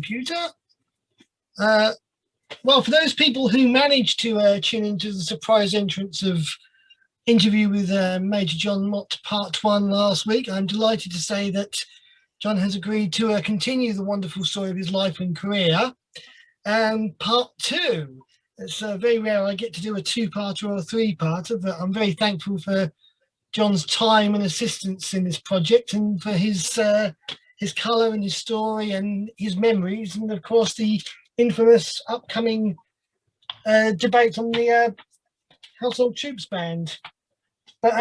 computer. Well, for those people who managed to tune into the surprise entrance of interview with Major John Mott part 1 last week, I'm delighted to say that John has agreed to continue the wonderful story of his life and career. And part 2, it's very rare I get to do a 2-parter or a 3-parter, but I'm very thankful for John's time and assistance in this project, and for his colour and his story and his memories, and of course the infamous upcoming debate on the Household Troops Band. But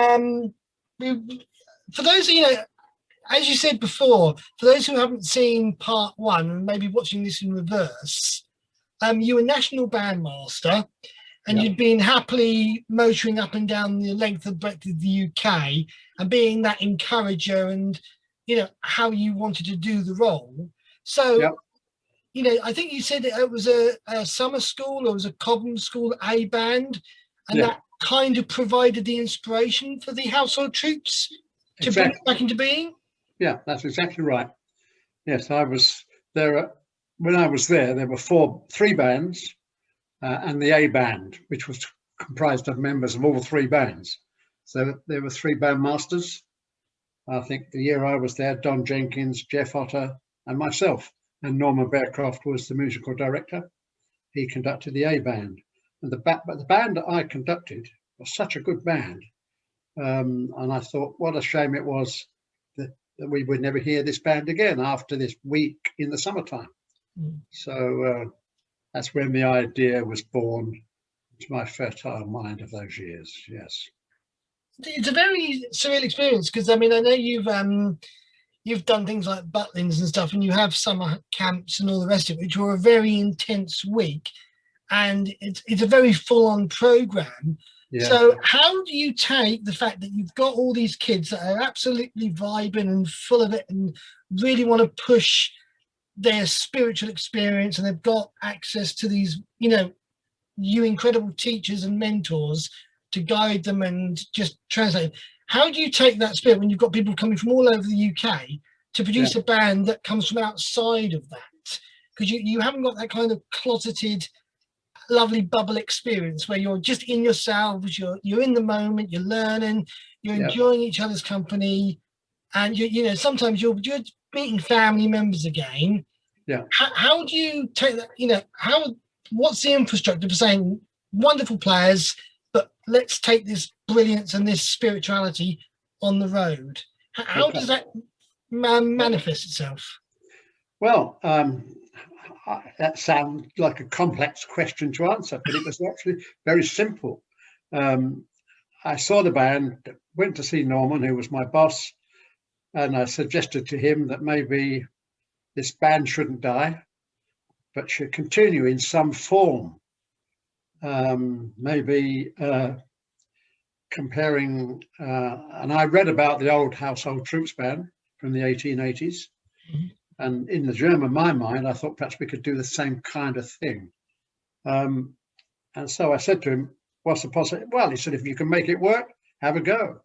for those, as you said before, for those who haven't seen part 1 and maybe watching this in reverse, you were national bandmaster, and You'd been happily motoring up and down the length and breadth of the UK and being that encourager and, how you wanted to do the role. So, I think you said it was a summer school, or it was a Cobham School A band, and that kind of provided the inspiration for the Household Troops to bring it back into being? Yeah, that's exactly right. Yes, I was there. When I was there were 3 bands and the A band, which was comprised of members of all 3 bands. So there were 3 bandmasters. I think the year I was there, Don Jenkins, Jeff Otter, and myself. And Norman Bearcroft was the musical director. He conducted the A band. And but the band that I conducted was such a good band. And I thought, what a shame it was that we would never hear this band again after this week in the summertime. So that's when the idea was born to my fertile mind of those years. Yes, it's a very surreal experience, because I know you've done things like Butlins and stuff, and you have summer camps and all the rest of it, which were a very intense week, and it's a very full-on program. So how do you take the fact that you've got all these kids that are absolutely vibing and full of it and really want to push their spiritual experience, and they've got access to these, you incredible teachers and mentors to guide them and just translate? How do you take that spirit when you've got people coming from all over the UK to produce a band that comes from outside of that? Because you haven't got that kind of closeted, lovely bubble experience where you're just in yourselves, you're in the moment, you're learning, you're enjoying each other's company, and sometimes you're meeting family members again. How do you take that? What's the infrastructure for saying wonderful players, but let's take this brilliance and this spirituality on the road? How does that manifest itself? Well, that sounds like a complex question to answer, but it was actually very simple. I saw the band, went to see Norman, who was my boss, and I suggested to him that maybe this band shouldn't die, but should continue in some form. Maybe comparing, and I read about the old Household Troops Band from the 1880s. And in the germ of my mind, I thought perhaps we could do the same kind of thing. And so I said to him, what's the possibility? Well, he said, if you can make it work, have a go.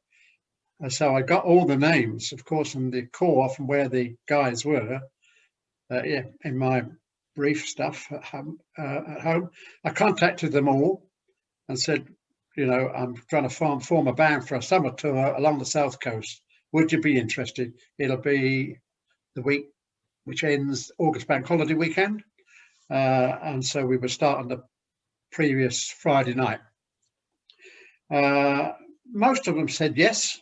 And so I got all the names, of course, and the core from where the guys were in my brief stuff at home. I contacted them all and said, I'm trying to form a band for a summer tour along the South Coast. Would you be interested? It'll be the week which ends August Bank Holiday weekend. And so we would start on the previous Friday night. Most of them said yes.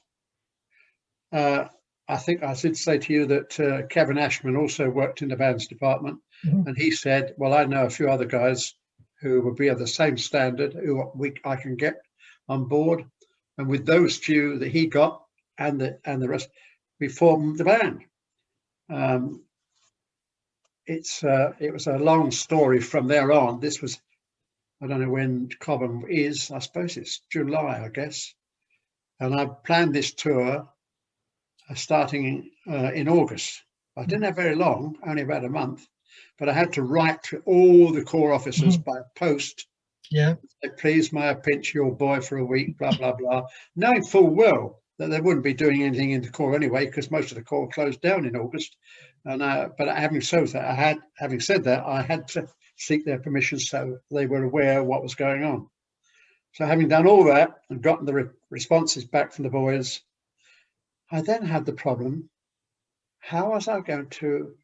I think I did say to you that Kevin Ashman also worked in the bands department, and he said, well, I know a few other guys who will be of the same standard who I can get on board. And with those few that he got and the rest, we formed the band. It was a long story from there on. This was, I don't know when Cobham is, I suppose it's July, I guess. And I planned this tour starting in August. I didn't have very long, only about a month, but I had to write to all the corps officers by post. Say, please, may I pinch your boy for a week, blah, blah, blah, knowing full well that they wouldn't be doing anything in the corps anyway, because most of the corps closed down in August. But having said that, I had to seek their permission so they were aware of what was going on. So having done all that and gotten the responses back from the boys, I then had the problem: how was I going to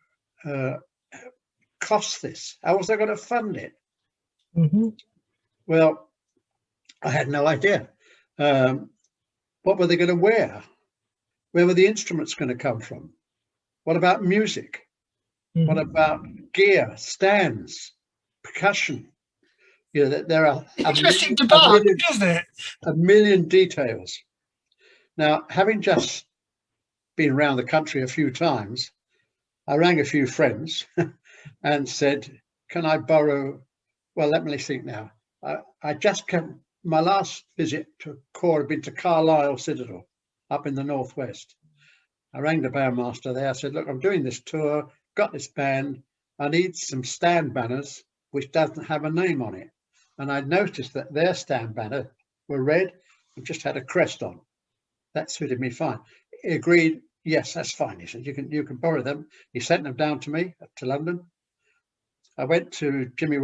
cost this? How was I going to fund it? Well, I had no idea. What were they going to wear? Where were the instruments going to come from? What about music? What about gear, stands, percussion? You know, there are interesting debate, isn't it? A million details. Now, having just been around the country a few times, I rang a few friends and said, can I borrow? Well, let me think now. I just came, my last visit to Corps had been to Carlisle Citadel up in the northwest. I rang the bandmaster there. I said, look, I'm doing this tour, got this band. I need some stand banners which doesn't have a name on it. And I noticed that their stand banner were red and just had a crest on. That suited me fine. He agreed, yes, that's fine. He said, you can borrow them. He sent them down to me, to London. I went to James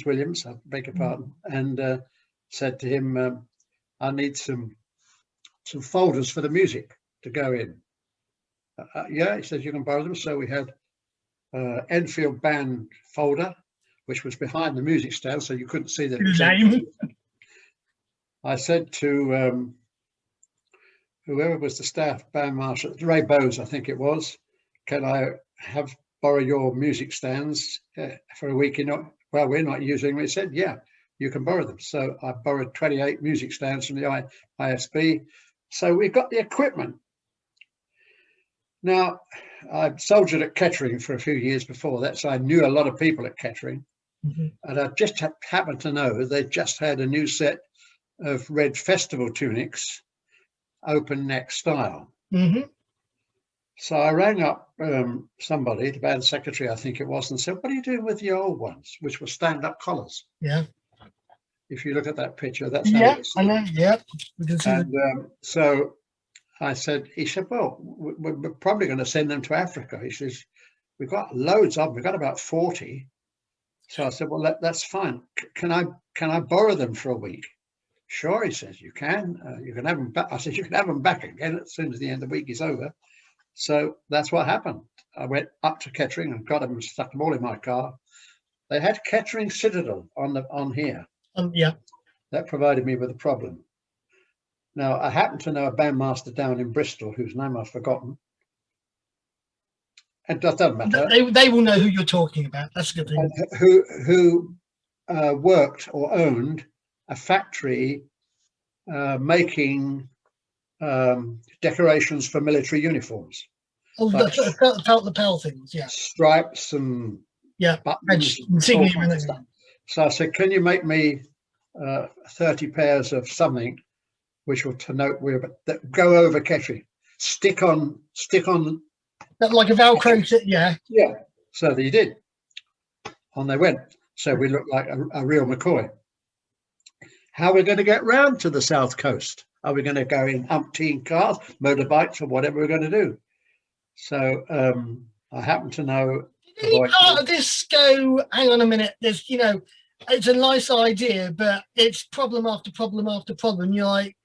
Williams, I beg your pardon, and said to him, I need some folders for the music to go in. Yeah, he said, you can borrow them. So we had Enfield band folder, which was behind the music stand, so you couldn't see the name. I said to whoever was the staff band marshal, Ray Bowes, I think it was, can I borrow your music stands for a week? Well, we're not using them. He said, yeah, you can borrow them. So I borrowed 28 music stands from the ISB. So we got the equipment. Now, I soldiered at Kettering for a few years before that, so I knew a lot of people at Kettering. And I just happened to know they just had a new set of red festival tunics, open neck style. So I rang up somebody, the band secretary, I think it was, and said, what are you doing with the old ones, which were stand-up collars? Yeah. If you look at that picture, that's how I know. Yeah. And so he said, well, we're probably going to send them to Africa. He says, we've got loads of them. We've got about 40. So I said, well, that's fine. Can I borrow them for a week? Sure, he says, you can. You can have them back. I said, you can have them back again as soon as the end of the week is over. So that's what happened. I went up to Kettering and got them and stuck them all in my car. They had Kettering Citadel on here. Yeah. That provided me with a problem. Now, I happen to know a bandmaster down in Bristol whose name I've forgotten. It doesn't matter. They will know who you're talking about. That's a good thing. Who worked or owned a factory making decorations for military uniforms. Oh, like felt lapel things, yeah. Stripes and buttons. So I said, can you make me 30 pairs of something which will denote that go over Kettering, stick on like a Velcro, yeah. Yeah. So they did. On they went. So we looked like a real McCoy. How are we going to get round to the south coast? Are we going to go in umpteen cars, motorbikes, or whatever we're going to do? So I happen to know. Did any part of this go, hang on a minute, there's, it's a nice idea, but it's problem after problem after problem. You're like,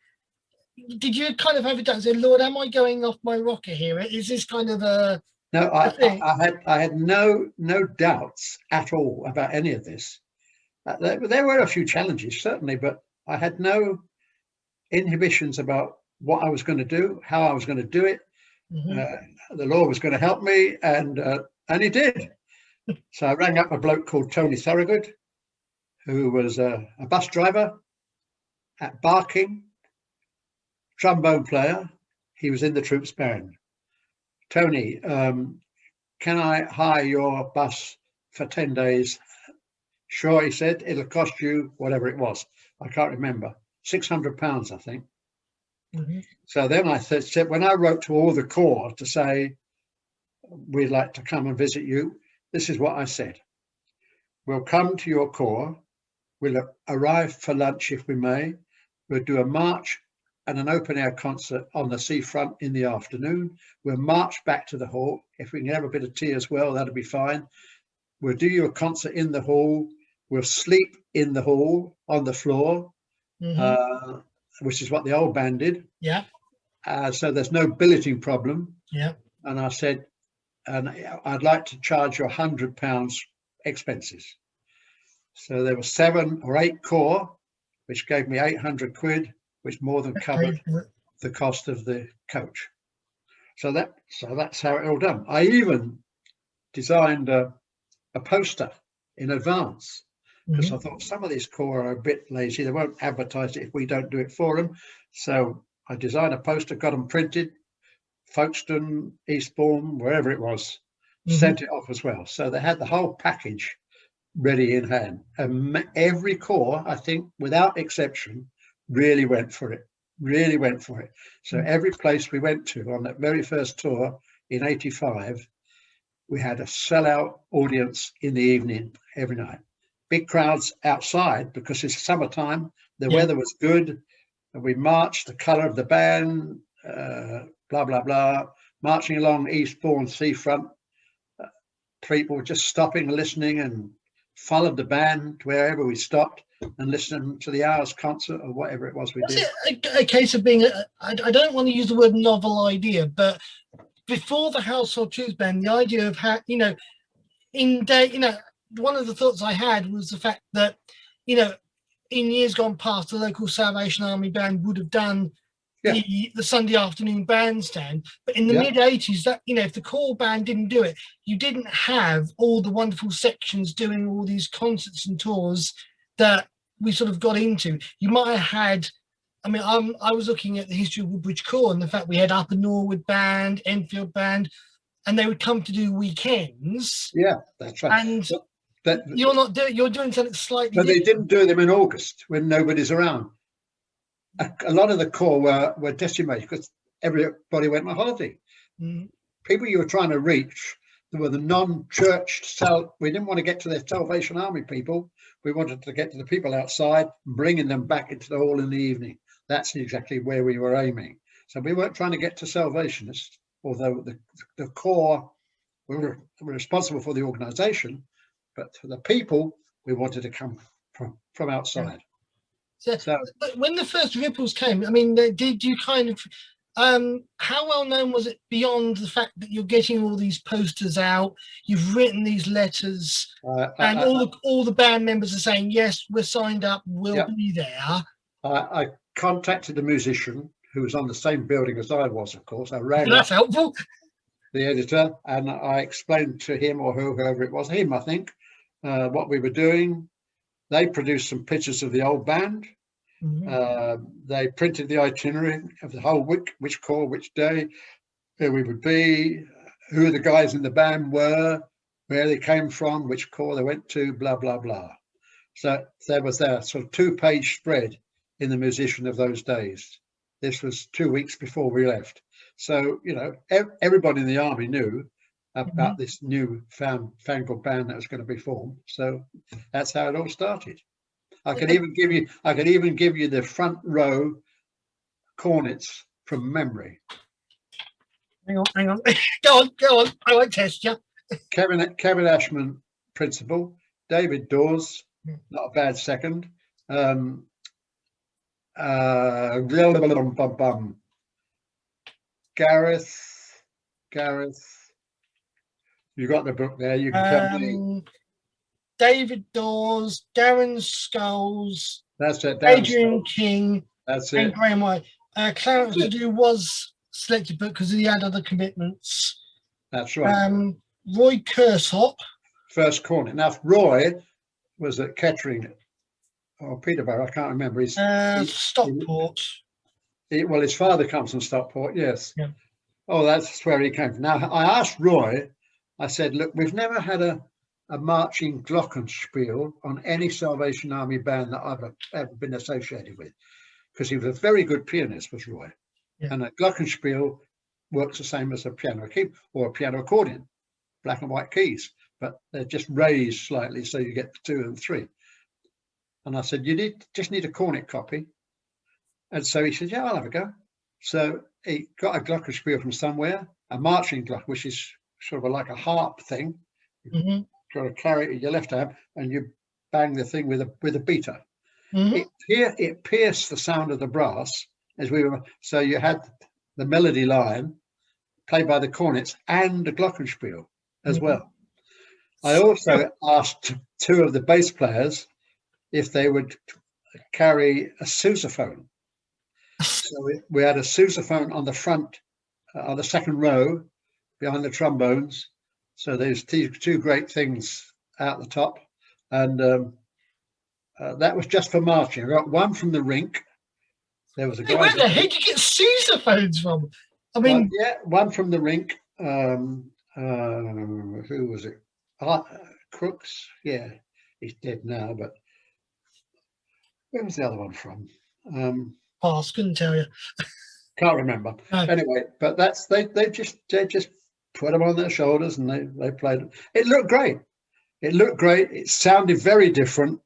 did you kind of have it done? Say, Lord, am I going off my rocker here? Is this kind of a no? I had no doubts at all about any of this. There were a few challenges, certainly, but I had no inhibitions about what I was going to do, how I was going to do it. The Lord was going to help me, and he did. So I rang up a bloke called Tony Thorogood, who was a bus driver at Barking, trombone player. He was in the troops band. Tony, can I hire your bus for 10 days? Sure, he said, it'll cost you whatever it was. I can't remember, £600, I think. So then I said, when I wrote to all the Corps to say, we'd like to come and visit you, this is what I said. We'll come to your Corps. We'll arrive for lunch if we may. We'll do a march and an open air concert on the seafront in the afternoon. We'll march back to the hall. If we can have a bit of tea as well, that'll be fine. We'll do you a concert in the hall. We'll sleep in the hall on the floor, which is what the old band did. Yeah. So there's no billeting problem. Yeah. And I said, and I'd like to charge you £100 expenses. So there were 7 or 8 corps, which gave me 800 quid, which more than covered the cost of the coach. So that's how it all done. I even designed a poster in advance, because I thought some of these corps are a bit lazy. They won't advertise it if we don't do it for them. So I designed a poster, got them printed, Folkestone, Eastbourne, wherever it was, sent it off as well. So they had the whole package ready in hand. And every corps, I think, without exception, really went for it. So every place we went to on that very first tour in '85, we had a sellout audience in the evening every night. Big crowds outside because it's summertime, the weather was good, and we marched, the colour of the band, blah, blah, blah, marching along Eastbourne seafront. People were just stopping, listening, and followed the band wherever we stopped and listened to the hour's concert or whatever it was we did. A case of being, I don't want to use the word novel idea, but before the Household Troops Band, the idea of how, one of the thoughts I had was the fact that, in years gone past, the local Salvation Army band would have done the Sunday afternoon bandstand, but in the mid '80s, that if the core band didn't do it, you didn't have all the wonderful sections doing all these concerts and tours that we sort of got into. You might have had, I was looking at the history of Woodbridge Corps and the fact we had Upper Norwood Band, Enfield Band, and they would come to do weekends. Yeah, that's right. And you're doing something slightly but different. They didn't do them in August when nobody's around. A lot of the corps were decimated because everybody went on holiday. People you were trying to reach, there were the non-church, we didn't want to get to the Salvation Army people. We wanted to get to the people outside, bringing them back into the hall in the evening. That's exactly where we were aiming. So we weren't trying to get to Salvationists, although the corps were responsible for the organisation, but for the people, we wanted to come from outside. So when the first ripples came, did you kind of, how well known was it beyond the fact that you're getting all these posters out, you've written these letters, and all the band members are saying, yes, we're signed up, we'll be there? I contacted a musician who was on the same building as I was, of course. I rang That's helpful. The editor, and I explained to him, or whoever it was, him, I think, what we were doing. They produced some pictures of the old band. They printed the itinerary of the whole week, which corps, which day, where we would be, who the guys in the band were, where they came from, which corps they went to, blah, blah, blah. So there was that sort of 2-page spread in the Musician of those days. This was 2 weeks before we left. So, everybody in the army knew about this new fangled band that was going to be formed. So that's how it all started. I could even give you the front row cornets from memory. Hang on. Go on. I won't test you. Kevin Ashman, principal. David Dawes, not a bad second. Gareth. You got the book there. You can tell me. David Dawes, Darren Scholes, That's it. Adrian King, that's and it. Graham White. Clarence to do was selected, but because he had other commitments. That's right. Roy Kersop. First cornet. Now, Roy was at Kettering or Peterborough. I can't remember. Stockport. His father comes from Stockport. Yes. Yeah. Oh, that's where he came from. Now, I asked Roy. I said, "Look, we've never had a marching glockenspiel on any Salvation Army band that I've ever been associated with," because he was a very good pianist, was Roy. Yeah. And a glockenspiel works the same as a piano key or a piano accordion, black and white keys, but they're just raised slightly so you get 2 and 3. And I said, you just need a cornet copy, And so he said, yeah, I'll have a go. So he got a glockenspiel from somewhere, a marching glock, which is sort of like a harp thing. Mm-hmm. You've got to carry it in your left hand, and you bang the thing with a beater. Mm-hmm. It pierced the sound of the brass as we were. So you had the melody line played by the cornets and the glockenspiel as Mm-hmm. well. I also asked two of the bass players if they would carry a sousaphone. So we had a sousaphone on the front, on the second row behind the trombones. So there's two great things out the top. And that was just for marching. I got one from the rink. There was a Hey, guy. where the heck did you get sousaphones from? I Well, mean, yeah, one from the rink. Who was it? Crooks. Yeah, he's dead now. But where was the other one from? pass, couldn't tell you. Can't remember. No. Anyway, but that's they just put them on their shoulders and they played. It looked great. It looked great. It sounded very different,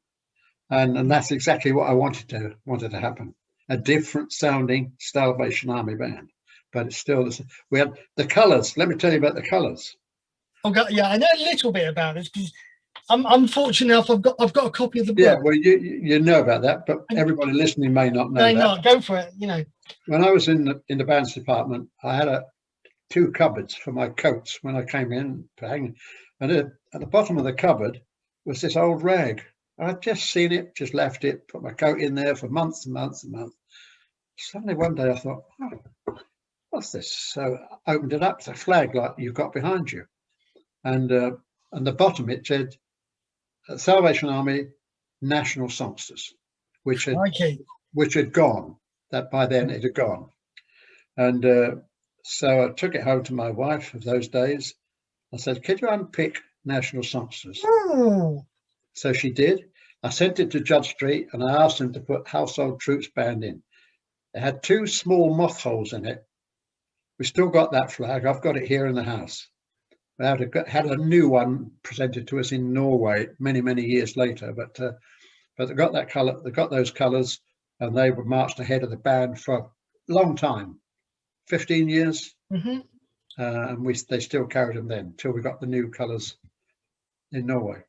and that's exactly what I wanted to happen. A different sounding Salvation Army band, but it's still the same. We had the colours. Let me tell you about the colours. Yeah, I know a little bit about this because I'm fortunate enough. I've got a copy of the Yeah, book. well, you know about that, but everybody listening may not know May that. not go for it, you know. When I was in the bands department, I had two cupboards for my coats when I came in to hang, and at the bottom of the cupboard was this old rag. I'd just seen it, just left it, put my coat in there for months and months and months. Suddenly one day I thought, oh, what's this? So I opened it up, it's a flag like you've got behind you, and the bottom it said Salvation Army National Songsters, which had gone. That by then it had gone, and so I took it home to my wife of those days. I said, "Could you unpick National Songsters?" Oh. So she did. I sent it to Judge Street and I asked them to put Household Troops Band in. It had two small moth holes in it. We still got that flag. I've got it here in the house. We had a new one presented to us in Norway many years later, but they got that colour. They got those colours, and they were marched ahead of the band for a long time, 15 years, Mm-hmm. and they still carried them then until we got the new colours in Norway.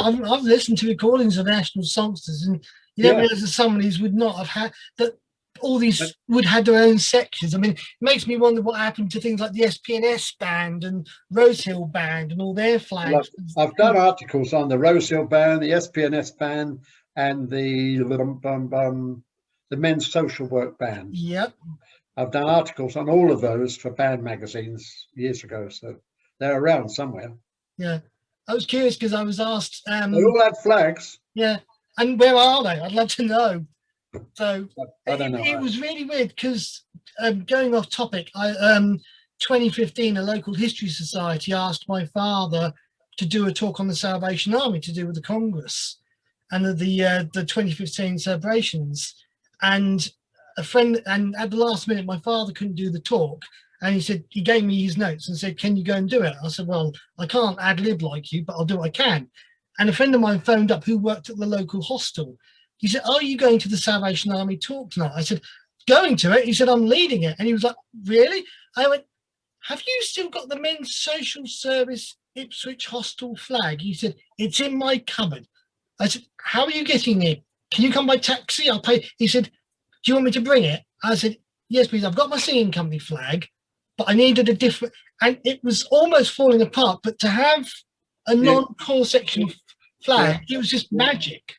I've listened to recordings of national songsters, and you don't realise that some of these would not have had that. All these would have their own sections. I mean, it makes me wonder what happened to things like the SP&S band and Rosehill band and all their flags. Well, I've done articles on the Rosehill band, the SP&S band, and the Men's Social Work band. Yep. I've done articles on all of those for band magazines years ago, so they're around somewhere. Yeah, I was curious because I was asked. They all had flags. Yeah, and where are they? I'd love to know. So I don't know. It was really weird because going off topic, 2015, a local history society asked my father to do a talk on the Salvation Army to do with the Congress and the 2015 celebrations. And a friend, and at the last minute, my father couldn't do the talk. And he said, he gave me his notes and said, "Can you go and do it?" I said, "Well, I can't ad lib like you, but I'll do what I can." And a friend of mine phoned up who worked at the local hostel. He said, "Are you going to the Salvation Army talk tonight?" I said, "Going to it." He said, "I'm leading it." And he was like, "Really?" I went, "Have you still got the Men's Social Service Ipswich hostel flag?" He said, "It's in my cupboard." I said, "How are you getting it? Can you come by taxi? I'll pay." He said, "Do you want me to bring it?" I said, "Yes, please. I've got my singing company flag, but I needed a different," and it was almost falling apart. But to have a non-core section flag, it was just magic.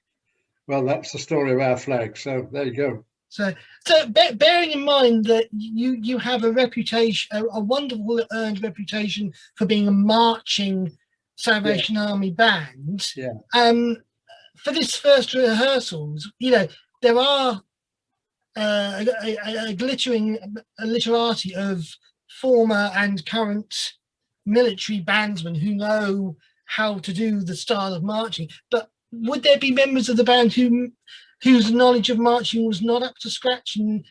Well, that's the story of our flag. So there you go. So bearing in mind that you have a reputation, a wonderful earned reputation for being a marching Salvation Army band. Yeah. For this first rehearsals, there are a glittering literati of former and current military bandsmen who know how to do the style of marching. But would there be members of the band whose knowledge of marching was not up to scratch? And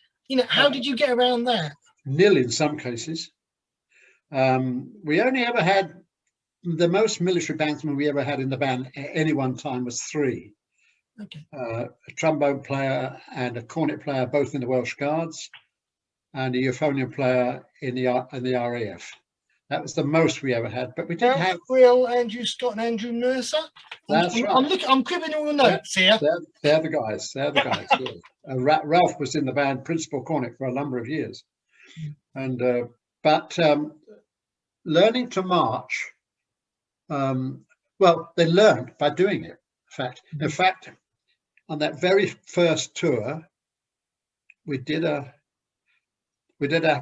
how did you get around that? Nil in some cases. We only ever had the most military bandsmen we ever had in the band at any one time was 3. Okay. a trombone player and a cornet player, both in the Welsh Guards, and a euphonium player in the RAF. That was the most we ever had. But we did have. Will, Andrew Scott, and Andrew Mercer. That's right. I'm looking. I'm cribbing all the notes here. They're the guys. They're the guys. Yeah. Ralph was in the band, principal cornet, for a number of years, and but learning to march. Well, they learned by doing it. In fact, on that very first tour, we did our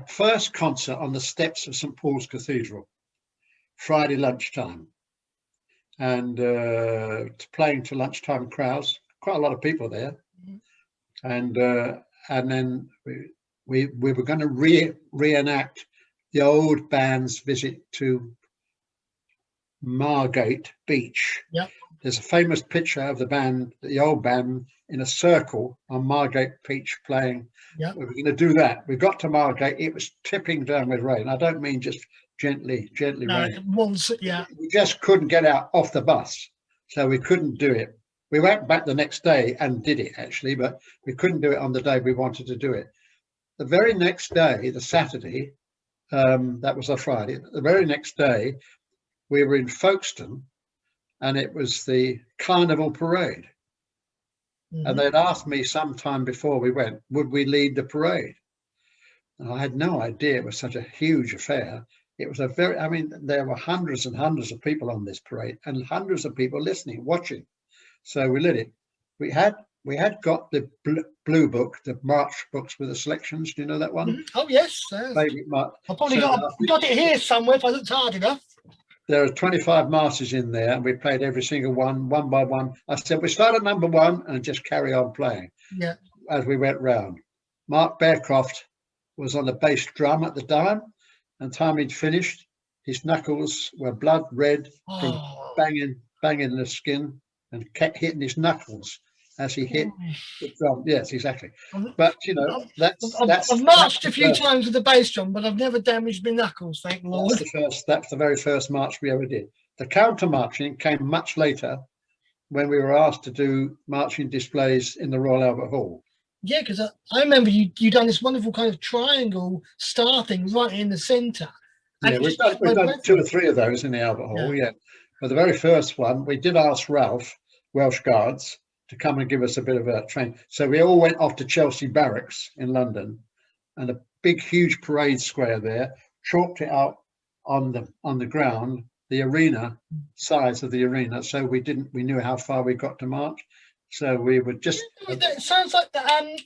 first concert on the steps of St. Paul's Cathedral, Friday lunchtime, and playing to lunchtime crowds, quite a lot of people there, and then we were going to reenact the old band's visit to Margate Beach. Yep. There's a famous picture of the old band, in a circle on Margate Beach playing. Yep. We were going to do that. We got to Margate. It was tipping down with rain. I don't mean just gently raining. Once, yeah. We just couldn't get out off the bus, so we couldn't do it. We went back the next day and did it, actually, but we couldn't do it on the day we wanted to do it. The very next day, the Saturday, that was a Friday, the very next day, we were in Folkestone, and it was the Carnival Parade. And they'd asked me sometime before we went, would we lead the parade? And I had no idea it was such a huge affair. It was there were hundreds and hundreds of people on this parade, and hundreds of people listening, watching. So we lit it. We had got the blue book, the march books with the selections. Do you know that one? Oh yes. Favorite march. I probably got it here somewhere if I looked hard enough. There are 25 marches in there, and we played every single one by one. I said, we start at number 1 and just carry on playing. Yeah. As we went round. Mark Bearcroft was on the bass drum at the time, and time he'd finished, his knuckles were blood red from banging the skin, and kept hitting his knuckles as he hit the drum. Yes, exactly. But I've marched a few times with the bass drum, but I've never damaged my knuckles, thank Lord. That's the very first march we ever did. The counter marching came much later, when we were asked to do marching displays in the Royal Albert Hall. Yeah, because I remember you done this wonderful kind of triangle star thing right in the centre. Yeah, we've done 2 or 3 of those in the Albert Hall. Yeah. But the very first one, we did ask Ralph, Welsh Guards, to come and give us a bit of a train. So we all went off to Chelsea Barracks in London, and a big, huge parade square there, chalked it out on the ground, the arena, size of the arena. So we knew how far we got to march. So we would just. It sounds like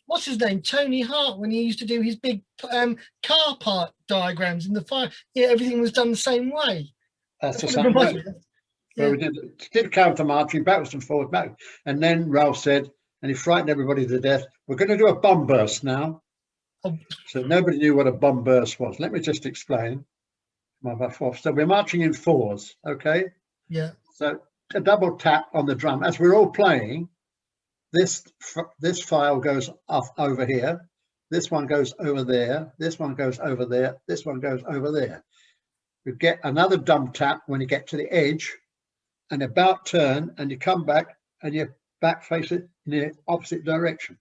what's his name, Tony Hart, when he used to do his big car park diagrams in the fire. Yeah, everything was done the same way. That's the same way. So we did counter marching backwards and forwards back, and then Ralph said, and he frightened everybody to death, we're going to do a bomb burst now. So nobody knew what a bomb burst was. Let me just explain. So we're marching in 4s, okay? Yeah. So a double tap on the drum as we're all playing. This file goes off over here. This one goes over there. This one goes over there. This one goes over there. You get another dumb tap when you get to the edge, and about turn, and you come back, and you back face it in the opposite direction.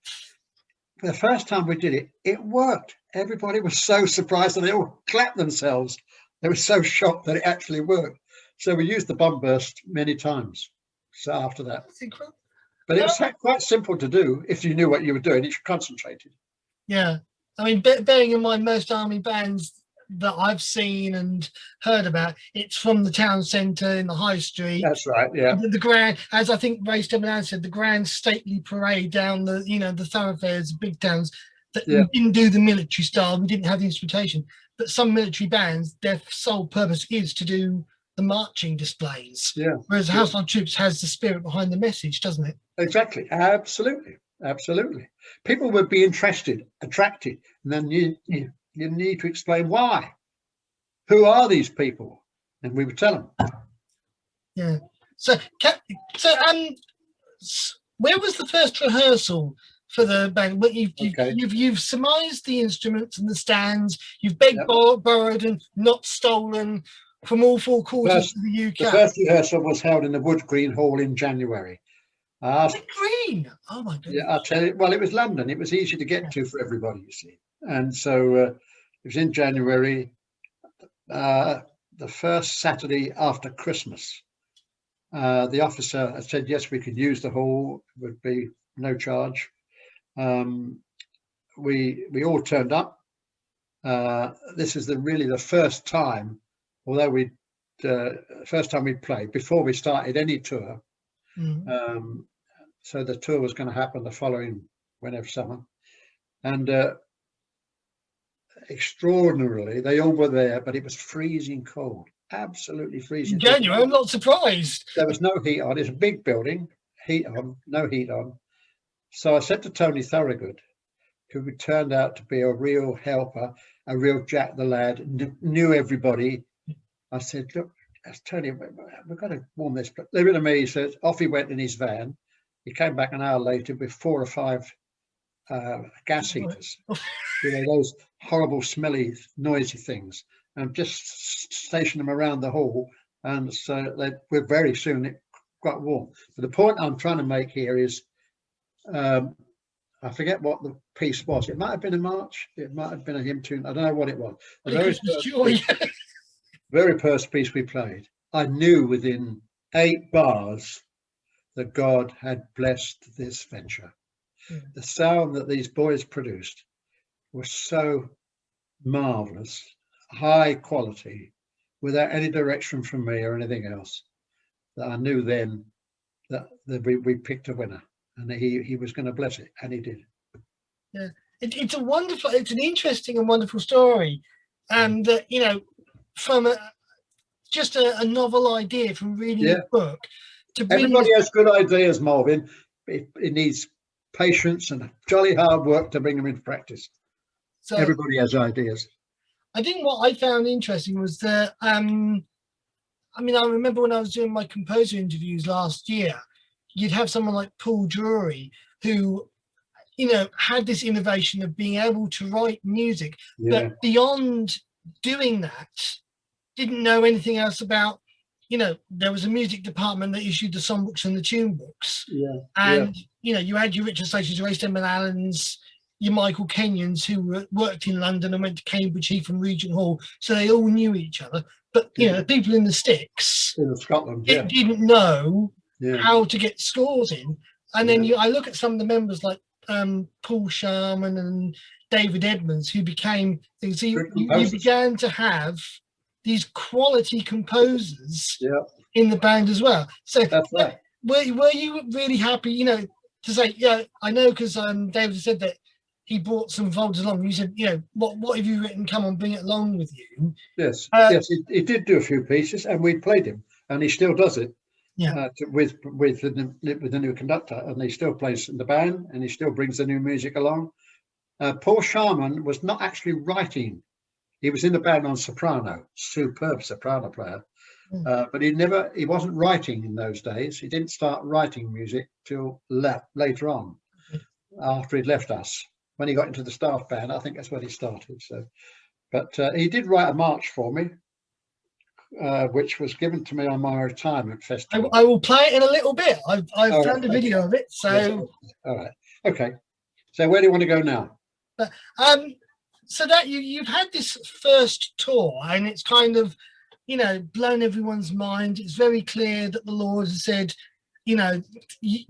For the first time we did it, it worked. Everybody was so surprised, and they all clapped themselves. They were so shocked that it actually worked. So we used the bomb burst many times. So after that, that's incredible. But it was quite simple to do if you knew what you were doing. If you concentrated. Yeah, I mean, bearing in mind most army bands that I've seen and heard about, it's from the town centre in the high street. That's right. Yeah. The grand, as I think Ray Stedman said, the grand stately parade down the thoroughfares, big towns. That we didn't do the military style. We didn't have the instrumentation. But some military bands, their sole purpose is to do the marching displays. Yeah. Whereas Household Troops has the spirit behind the message, doesn't it? Exactly. Absolutely. People would be attracted, and then you need to explain why. Who are these people? And we would tell them. Yeah. So where was the first rehearsal for the band? You've surmised the instruments and the stands. You've begged, borrowed, and not stolen from all 4 quarters of the UK. The first rehearsal was held in the Wood Green Hall in January. I asked, Green. Oh my yeah, goodness. I'll tell you, well, it was London. It was easy to get Yeah. to for everybody, you see. And so it was in January, uh, the first Saturday after Christmas. The officer had said, yes, we could use the hall, it would be no charge. We all turned up. This is really the first time, although we first time we played before we started any tour. Mm. So the tour was going to happen the following whenever summer, and extraordinarily they all were there, but it was freezing cold, absolutely In freezing. January, I'm not surprised. There was no heat on. It's a big building, heat on, no heat on. So I said to Tony Thorogood, who turned out to be a real helper, a real Jack the Lad, knew everybody. I said, look, Tony, we've got to warm this. But leave it to me. He said, off he went in his van. He came back an hour later with 4 or 5 gas heaters, those horrible, smelly, noisy things, and just stationed them around the hall. And so we're very soon it got warm. But the point I'm trying to make here is, I forget what the piece was. It might have been a march. It might have been a hymn tune. I don't know what it was. The very first piece we played, I knew within 8 bars that God had blessed this venture. Yeah. The sound that these boys produced was so marvelous, high quality, without any direction from me or anything else, that I knew then that we picked a winner, and he was going to bless it, and he did. Yeah, it's an interesting and wonderful story, and that from just a novel idea from reading a book to bring. Everybody has good ideas, Marvin. It needs patience and jolly hard work to bring them into practice. So everybody has ideas. I think what I found interesting was that I remember when I was doing my composer interviews last year, you'd have someone like Paul Drury who had this innovation of being able to write music, but beyond doing that, didn't know anything else about, there was a music department that issued the songbooks and the tune books. And you had your Richard Stations, your East Allens, your Michael Kenyons, who worked in London and went to Cambridge Heath and Regent Hall, so they all knew each other. But the people in the sticks in Scotland didn't know how to get scores in. And then I look at some of the members like Paul Sharman and David Edmonds, who became things. So you began to have these quality composers in the band as well. So that's right. Were you really happy, to say, I know, because David said that he brought some folders along. You said, what have you written? Come on, bring it along with you. Yes, he did do a few pieces, and we played him, and he still does it. With the new conductor, and he still plays in the band, and he still brings the new music along. Paul Sharman was not actually writing; he was in the band on soprano, superb soprano player, but he wasn't writing in those days. He didn't start writing music till later on, after he'd left us. When he got into the staff band, I think that's when he started. So, but he did write a march for me, which was given to me on my retirement festival. I will play it in a little bit. I've found a video of it. So all right, okay. So where do you want to go now? So that you've had this first tour, and it's kind of, blown everyone's mind. It's very clear that the Lord has said,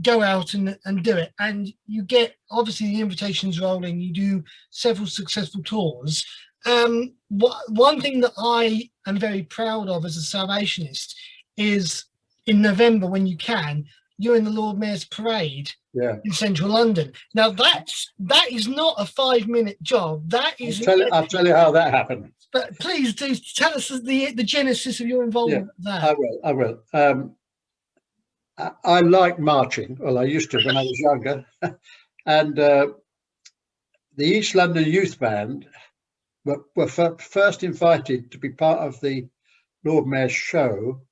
go out and do it, and you get obviously the invitations rolling. You do several successful tours. One thing that I am very proud of as a Salvationist is in November, when you can, you're in the Lord Mayor's Parade in central London. Now that is not a 5-minute job. That is. I'll tell you how that happened. But please do tell us the genesis of your involvement with that. I will. I like marching. Well, I used to when I was younger, and the East London Youth Band were first invited to be part of the Lord Mayor's show,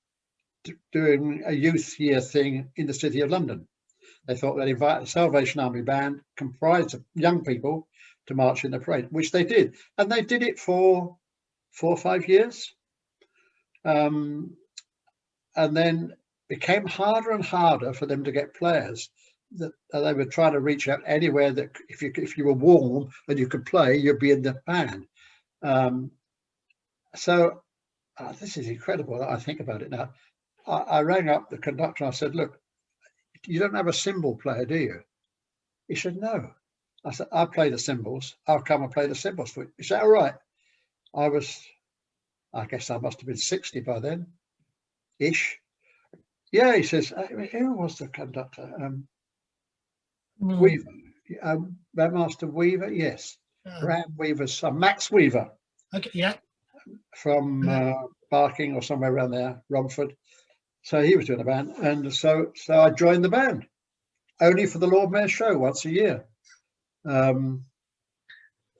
doing a youth year thing in the City of London. They thought they'd invite the Salvation Army band, comprised of young people, to march in the parade, which they did, and they did it for 4 or 5 years. And then became harder and harder for them to get players. That they were trying to reach out anywhere that if you were warm and you could play, you'd be in the band. So this is incredible that I think about it now. I rang up the conductor and I said, look, you don't have a cymbal player, do you? He said, no. I said, I play the cymbals. I'll come and play the cymbals for you. He said, all right. I guess I must have been 60 by then, ish. Yeah, he says, who was the conductor? Weaver. Master Weaver, yes. Ram Weaver's son, Max Weaver. Okay, yeah. From Barking or somewhere around there, Romford. So he was doing a band. And so I joined the band, only for the Lord Mayor's show once a year.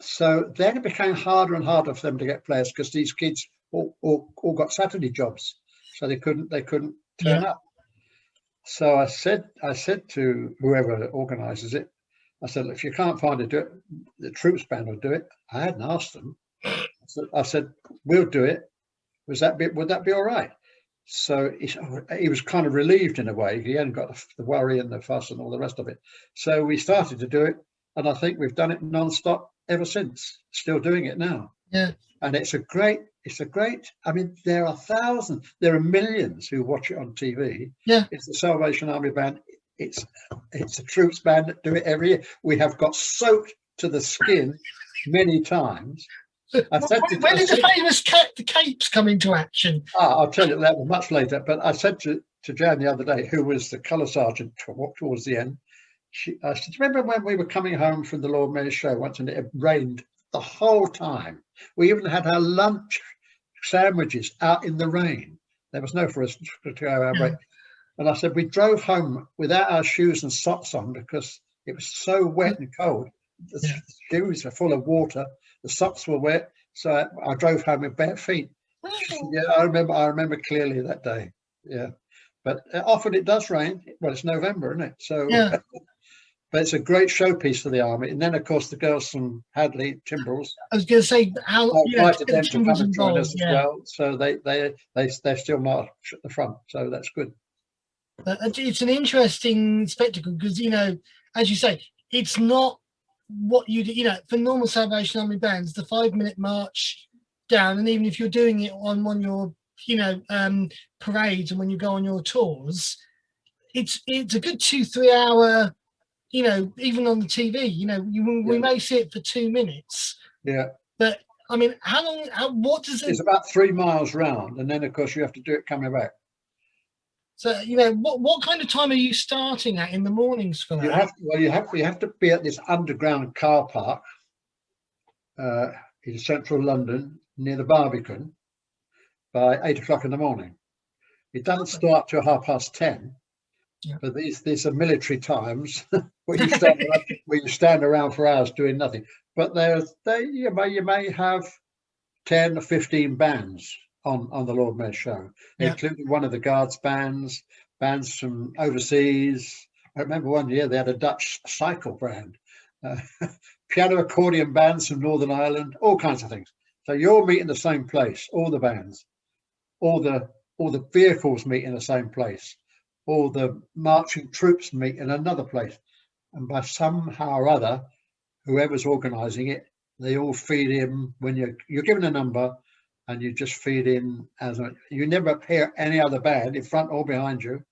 So then it became harder and harder for them to get players because these kids all got Saturday jobs, so they couldn't turn up. So I said to whoever organises it, I said, if you can't find it, the troops band will do it. I hadn't asked them. I said, we'll do it. Would that be all right? So he was kind of relieved in a way. He hadn't got the worry and the fuss and all the rest of it. So we started to do it, and I think we've done it non-stop ever since. Still doing it now. Yeah. And it's a great. I mean, there are thousands, there are millions who watch it on TV. Yeah. It's the Salvation Army band. It's a troops band that do it every year. We have got soaked to the skin many times. When did the famous capes come into action? I'll tell you that much later. But I said to Jan the other day, who was the colour sergeant towards the end, I said, remember when we were coming home from the Lord Mayor's show once and it rained the whole time? We even had our lunch sandwiches out in the rain. There was no for us to go our way. And I said, we drove home without our shoes and socks on because it was so wet and cold. The shoes were full of water. The socks were wet. So I drove home with bare feet. Yeah, I remember clearly that day. Yeah. But often it does rain. Well, it's November, isn't it? So, but it's a great showpiece for the army. And then, of course, the girls from Hadley Timbrels. I was going to say how I invited them to come and join us as well. So they're still march at the front. So that's good. It's an interesting spectacle because, you know, as you say, it's not what you do. You know, for normal Salvation Army bands, the 5-minute march down, and even if you're doing it on one of your, you know, parades and when you go on your tours, it's a good 2-3 hour. You know, even on the TV, you know, we may see it for 2 minutes. Yeah. But I mean, how long? What does it? It's about 3 miles round, and then of course you have to do it coming back. So you know, what kind of time are you starting at in the mornings for that? You have to be at this underground car park in central London near the Barbican by 8 o'clock in the morning. It doesn't start till 10:30. Yeah. But these are military times where you stand around for hours doing nothing. But you may have 10 or 15 bands on the Lord Mayor's show, including one of the Guards bands from overseas. I remember one year they had a Dutch cycle band, piano accordion bands from Northern Ireland, all kinds of things. So you all meet in the same place, all the bands, all the vehicles meet in the same place. All the marching troops meet in another place, and by somehow or other, whoever's organising it, they all feed in when you're given a number, and you just feed in you never hear any other band in front or behind you,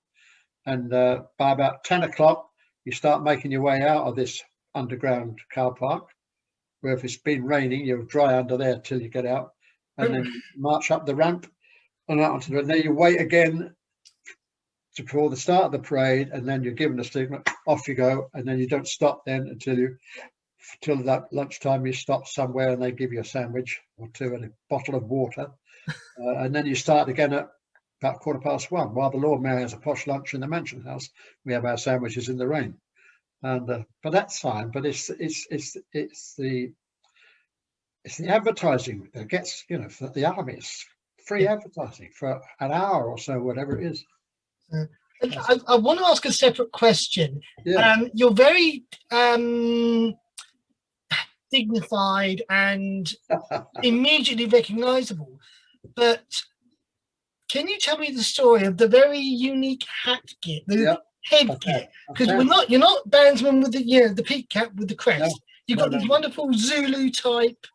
and by about 10 o'clock, you start making your way out of this underground car park, where if it's been raining, you'll dry under there till you get out, and then march up the ramp and out onto and then you wait again before the start of the parade, and then you're given a signal, off you go, and then you don't stop then until that lunchtime. You stop somewhere and they give you a sandwich or two and a bottle of water, and then you start again at about 1:15. While the Lord Mayor has a posh lunch in the Mansion House, we have our sandwiches in the rain, and but that's fine. But it's the advertising that gets, you know, for the army. It's free advertising for an hour or so, whatever it is. I want to ask a separate question. You're very dignified and immediately recognizable, but Can you tell me the story of the very unique hat kit, the Yeah, head kit? Because you're not bandsman with the peak cap with the No, crest. You've got these wonderful Zulu type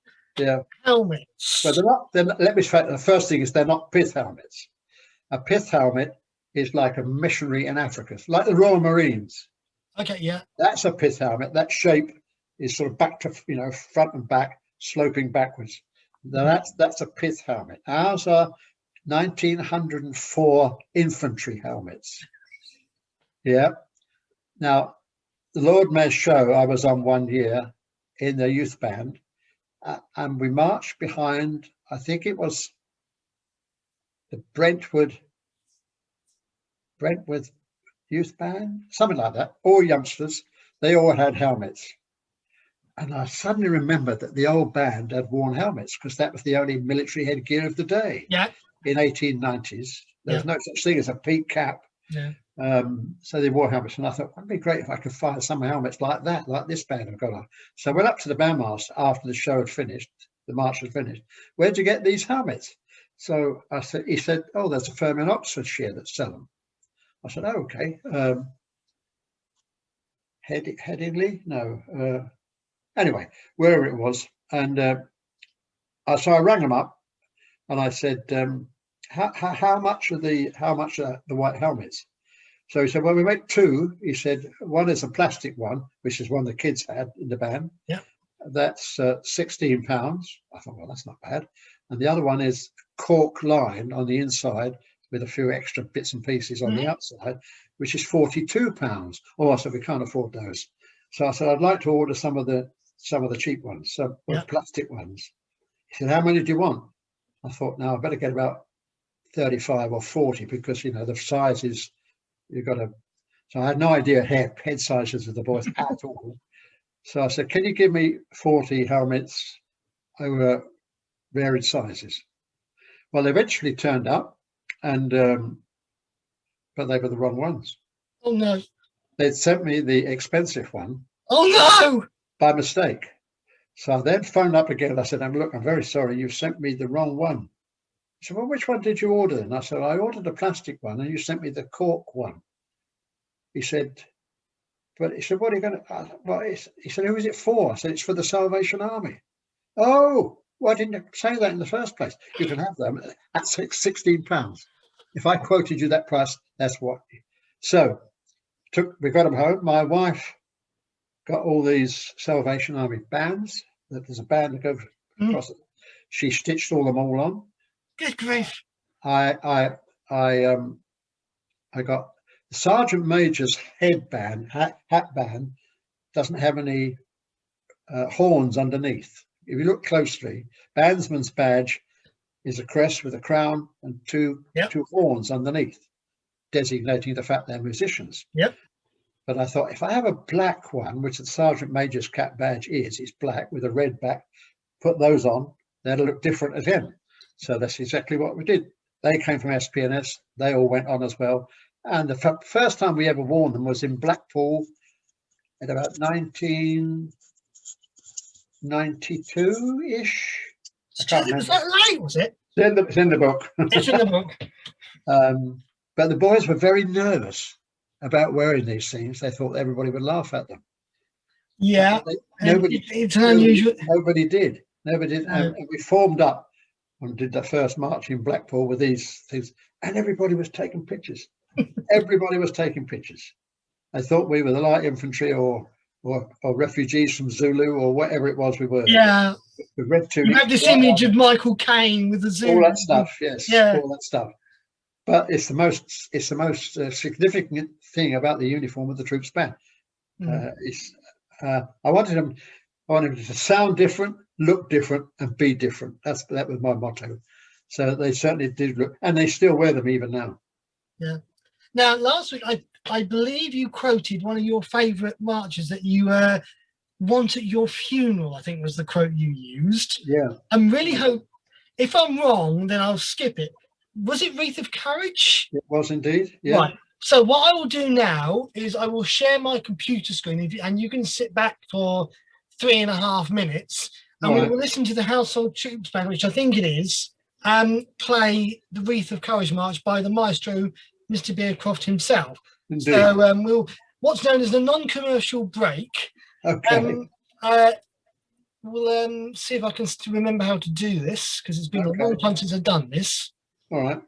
helmets. But they're not. Let me say, the first thing is they're not pith helmets. A pith helmet is like a missionary in Africa, it's like the Royal Marines. Okay, yeah. That's a pith helmet. That shape is sort of back to, front and back, sloping backwards. Now that's a pith helmet. Ours are 1904 infantry helmets. Yeah. Now, the Lord Mayor's show, I was on one year in the youth band, and we marched behind, I think it was the Brentwood youth band, something like that, all youngsters. They all had helmets. And I suddenly remembered that the old band had worn helmets because that was the only military headgear of the day. Yeah. In 1890s, there was no such thing as a peak cap. Yeah. So they wore helmets, and I thought, it'd be great if I could find some helmets like that, like this band have got on. So I went up to the bandmaster after the show had finished, the march had finished. Where'd you get these helmets? So he said, oh, there's a firm in Oxfordshire that sell them. I said, oh, okay. Headingley? No. Anyway, wherever it was. And so I rang them up and I said, how much are the white helmets? So he said, well, we make two. He said, one is a plastic one, which is one the kids had in the band. Yeah. That's £16. I thought, well, that's not bad. And the other one is cork lined on the inside with a few extra bits and pieces on the outside, which is £42. Oh, I said, we can't afford those. So I said, I'd like to order some of the cheap ones, plastic ones. He said, how many do you want? I thought, no, I better get about 35 or 40 because, the sizes, you've got to. So I had no idea head sizes of the boys at all. So I said, can you give me 40 helmets over varied sizes? Well, they eventually turned up, and but they were the wrong ones. Oh, no. They'd sent me the expensive one. Oh, no. By mistake. So I then phoned up again and I said, look, I'm very sorry, you sent me the wrong one. He said, well, which one did you order? And I said, I ordered a plastic one and you sent me the cork one. He said, what are you going to, he said, who is it for? I said, it's for the Salvation Army. Oh, why didn't you say that in the first place? You can have them at £16. If I quoted you that price, that's what. So we got them home. My wife got all these Salvation Army bands. There's a band that goes across it. She stitched all them all on. Good grief. I got the Sergeant Major's hat band doesn't have any horns underneath. If you look closely, bandsman's badge is a crest with a crown and two horns underneath, designating the fact they're musicians. Yep. But I thought, if I have a black one, which the Sergeant Major's cap badge is, it's black with a red back, put those on, that'll look different again. So that's exactly what we did. They came from SPNS, they all went on as well. And the first time we ever worn them was in Blackpool at about 1992-ish. Was that right, was it? It's in the book. It's in the book. But the boys were very nervous about wearing these things. They thought everybody would laugh at them. Yeah. It's unusual. Nobody did. And we formed up and did the first march in Blackpool with these things, and everybody was taking pictures. Everybody was taking pictures. I thought we were the light infantry or refugees from Zulu or whatever it was we were. Yeah. The red tunic. You have this image of Michael Caine with the Zulu. All that stuff, yes. Yeah. All that stuff. But it's the most significant thing about the uniform of the troops band. I wanted them to sound different, look different, and be different. That was my motto. So they certainly did look, and they still wear them even now. Yeah. Now, last week, I believe you quoted one of your favourite marches that you want at your funeral, I think was the quote you used. Yeah. I really hope, if I'm wrong, then I'll skip it. Was it Wreath of Courage? It was indeed, yeah. Right. So what I will do now is I will share my computer screen and you can sit back for 3.5 minutes and we will listen to the Household Troops Band, which I think it is. play the Wreath of Courage March by the maestro, Mr. Beardcroft himself. Indeed. So we'll, what's known as the non-commercial break. Okay. We'll see if I can remember how to do this, because it's been a long time since I've done this. All right.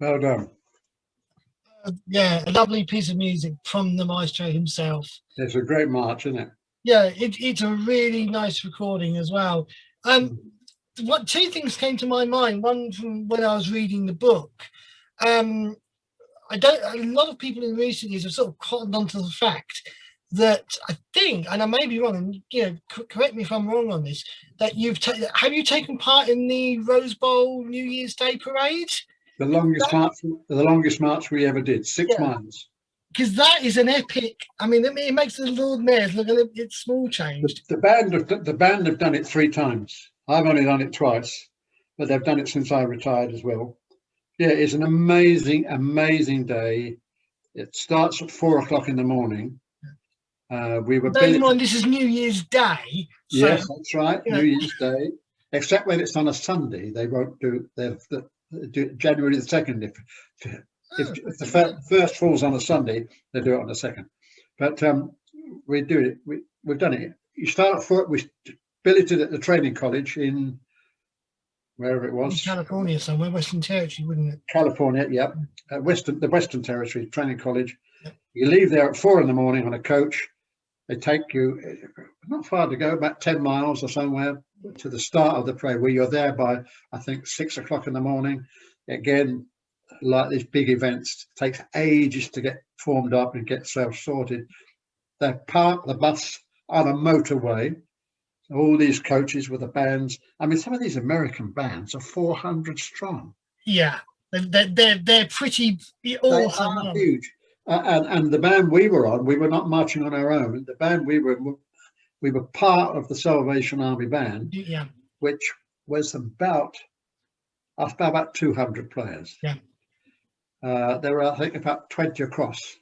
Well done. Yeah, a lovely piece of music from the maestro himself. It's a great march, isn't it? Yeah, it's a really nice recording as well. What two things came to my mind? One from when I was reading the book. A lot of people in recent years have sort of cottoned onto the fact that I think, and I may be wrong, and correct me if I'm wrong on this, that have you taken part in the Rose Bowl New Year's Day parade? The longest march we ever did, 6 miles. Because that is an epic. I mean, it makes the Lord Mayor's look a little bit small changed. The band have done it 3 times. I've only done it twice, but they've done it since I retired as well. Yeah, it's an amazing, amazing day. It starts at 4 o'clock in the morning. We were. Bear in mind, this is New Year's Day. So, yes, that's right. New Year's Day, except when it's on a Sunday, they won't do. Do January the 2nd. If the first falls on a Sunday, they do it on the 2nd. But we do it. We've done it. You start at foot. We billeted at the training college in wherever it In was, California somewhere, Western Territory, wouldn't it? California. Yep, the Western Territory Training College. Yep. You leave there at 4 in the morning on a coach. They take you not far to go, about 10 miles or somewhere, to the start of the parade, where you're there by, I think, 6 o'clock in the morning. Again, like these big events, it takes ages to get formed up and get self-sorted. They park the bus on a motorway. All these coaches with the bands. I mean, some of these American bands are 400 strong. Yeah, they're pretty awesome. They are huge. And the band we were on, we were not marching on our own. The band we were part of the Salvation Army band, Yeah, which was about 200 players. Yeah. There were, I think, about 20 across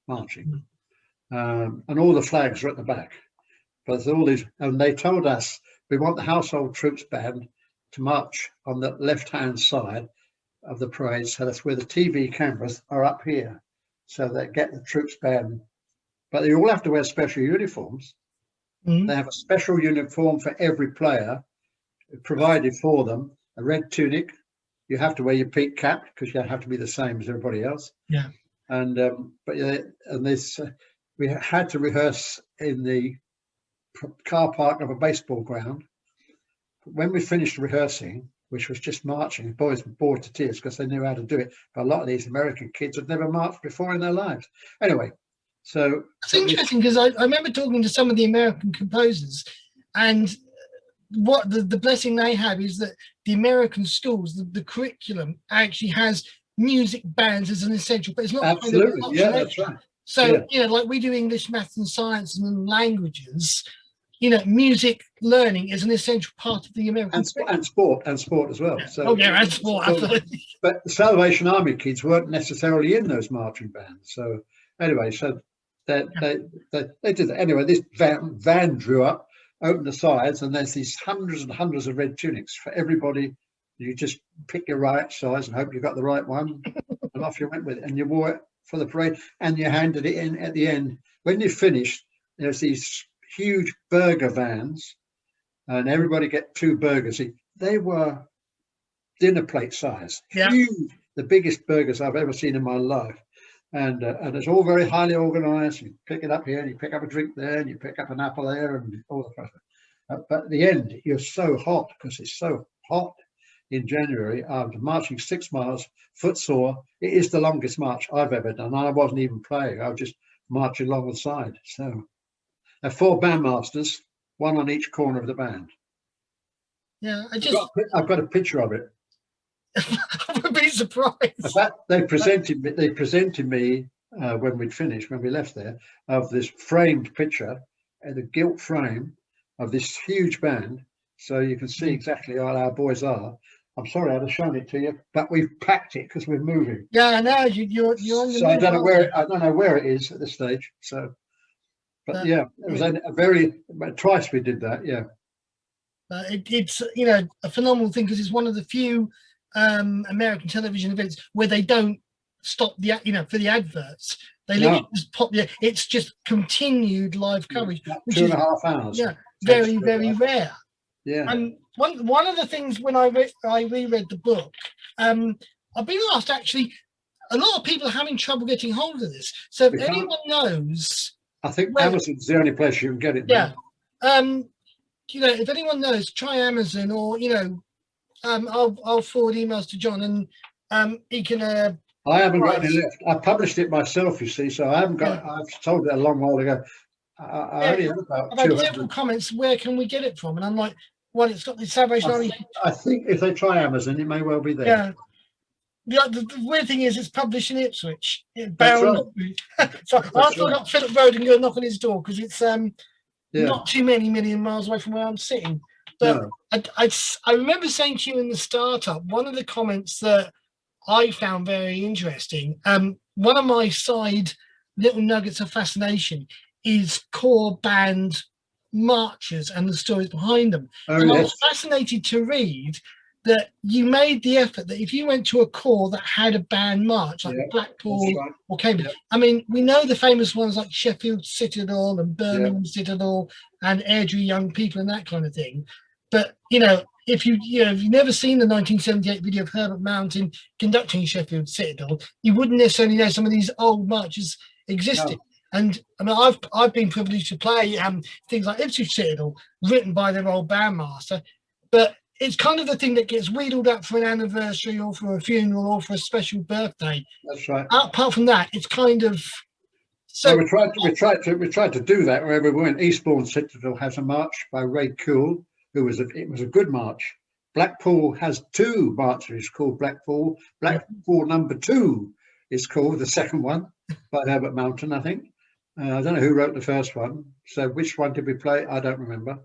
marching. And all the flags are at the back. But there's all these, and they told us we want the Household Troops Band to march on the left-hand side of the parade, so that's where the TV cameras are up here, so they get the troops band. But they all have to wear special uniforms. They have a special uniform for every player, provided for them. A red tunic. You have to wear your peak cap because you have to be the same as everybody else. Yeah. And but yeah, and this we had to rehearse in the car park of a baseball ground. When we finished rehearsing, which was just marching, the boys were bored to tears because they knew how to do it. But a lot of these American kids had never marched before in their lives. Anyway, so it's interesting because I remember talking to some of the American composers, and what the blessing they have is that the American schools, the curriculum actually has music bands as an essential, but it's not absolutely kind of yeah, that's right. So like we do English, maths, and science and languages. Music learning is an essential part of the American and sport as well. Yeah. So and sport, absolutely. But the Salvation Army kids weren't necessarily in those marching bands. So anyway, so they did that. Anyway, this van drew up, opened the sides, and there's these hundreds and hundreds of red tunics for everybody. You just pick your right size and hope you got the right one, and off you went with it. And you wore it for the parade, and you handed it in at the end. When you finished, there's these huge burger vans, and everybody get 2 burgers. They were dinner plate size, huge, the biggest burgers I've ever seen in my life. And it's all very highly organized. You pick it up here, and you pick up a drink there, and you pick up an apple there, and all the rest. But at the end, you're so hot because it's so hot in January. After marching 6 miles, footsore. It is the longest march I've ever done. I wasn't even playing. I was just marching along the side. So. 4 bandmasters, 1 on each corner of the band. Yeah, I've got a picture of it. I would be surprised. In fact, they presented me when we'd finished, when we left there, of this framed picture, the gilt frame of this huge band, so you can see exactly how our boys are. I'm sorry I'd have shown it to you, but we've packed it because we're moving. Yeah, I know you're on the. So I don't know where it is at this stage. So. But yeah, it was twice we did that. Yeah, it's a phenomenal thing because it's one of the few American television events where they don't stop the for the adverts. They literally just pop it's just continued live coverage, which 2.5 hours. Yeah, very rare. Yeah. And one of the things when I reread the book, I've been asked actually, a lot of people are having trouble getting hold of this. So if anyone knows. I think Amazon's the only place you can get it. Yeah. If anyone knows, try Amazon, or I'll forward emails to John, and he can. I haven't got any left. I published it myself, you see, so I haven't got. Yeah. I've told it a long while ago. I only have about. I've had several comments. Where can we get it from? And I'm like, well, it's got the Salvation Army. I think if they try Amazon, it may well be there. Yeah. The weird thing is, it's published in Ipswich. Right. So I've got Philip Road and go knock on his door because it's not too many million miles away from where I'm sitting. But no. I remember saying to you in the startup, one of the comments that I found very interesting. One of my side little nuggets of fascination is core band marches and the stories behind them. I was fascinated to read that you made the effort that if you went to a corps that had a band march, like Yeah, Blackpool right. or Cambridge, Yeah, I mean, we know the famous ones like Sheffield Citadel and yeah, Birmingham Citadel and Airdrie Young People and that kind of thing. But, if if you've never seen the 1978 video of Herbert Mountain conducting Sheffield Citadel, you wouldn't necessarily know some of these old marches existed. no, And I mean, I've been privileged to play things like Ipswich Citadel, written by their old bandmaster, but it's kind of the thing that gets wheedled up for an anniversary or for a funeral or for a special birthday. that's right. Apart from that, it's kind of Well, so. we tried to do that wherever we went. Eastbourne Citadel has a march by Ray Cool, it was a good march. Blackpool has two marches called Blackpool. Blackpool number 2 is called the second one by Herbert Mountain, I think. I don't know who wrote the first one. So which one did we play? I don't remember.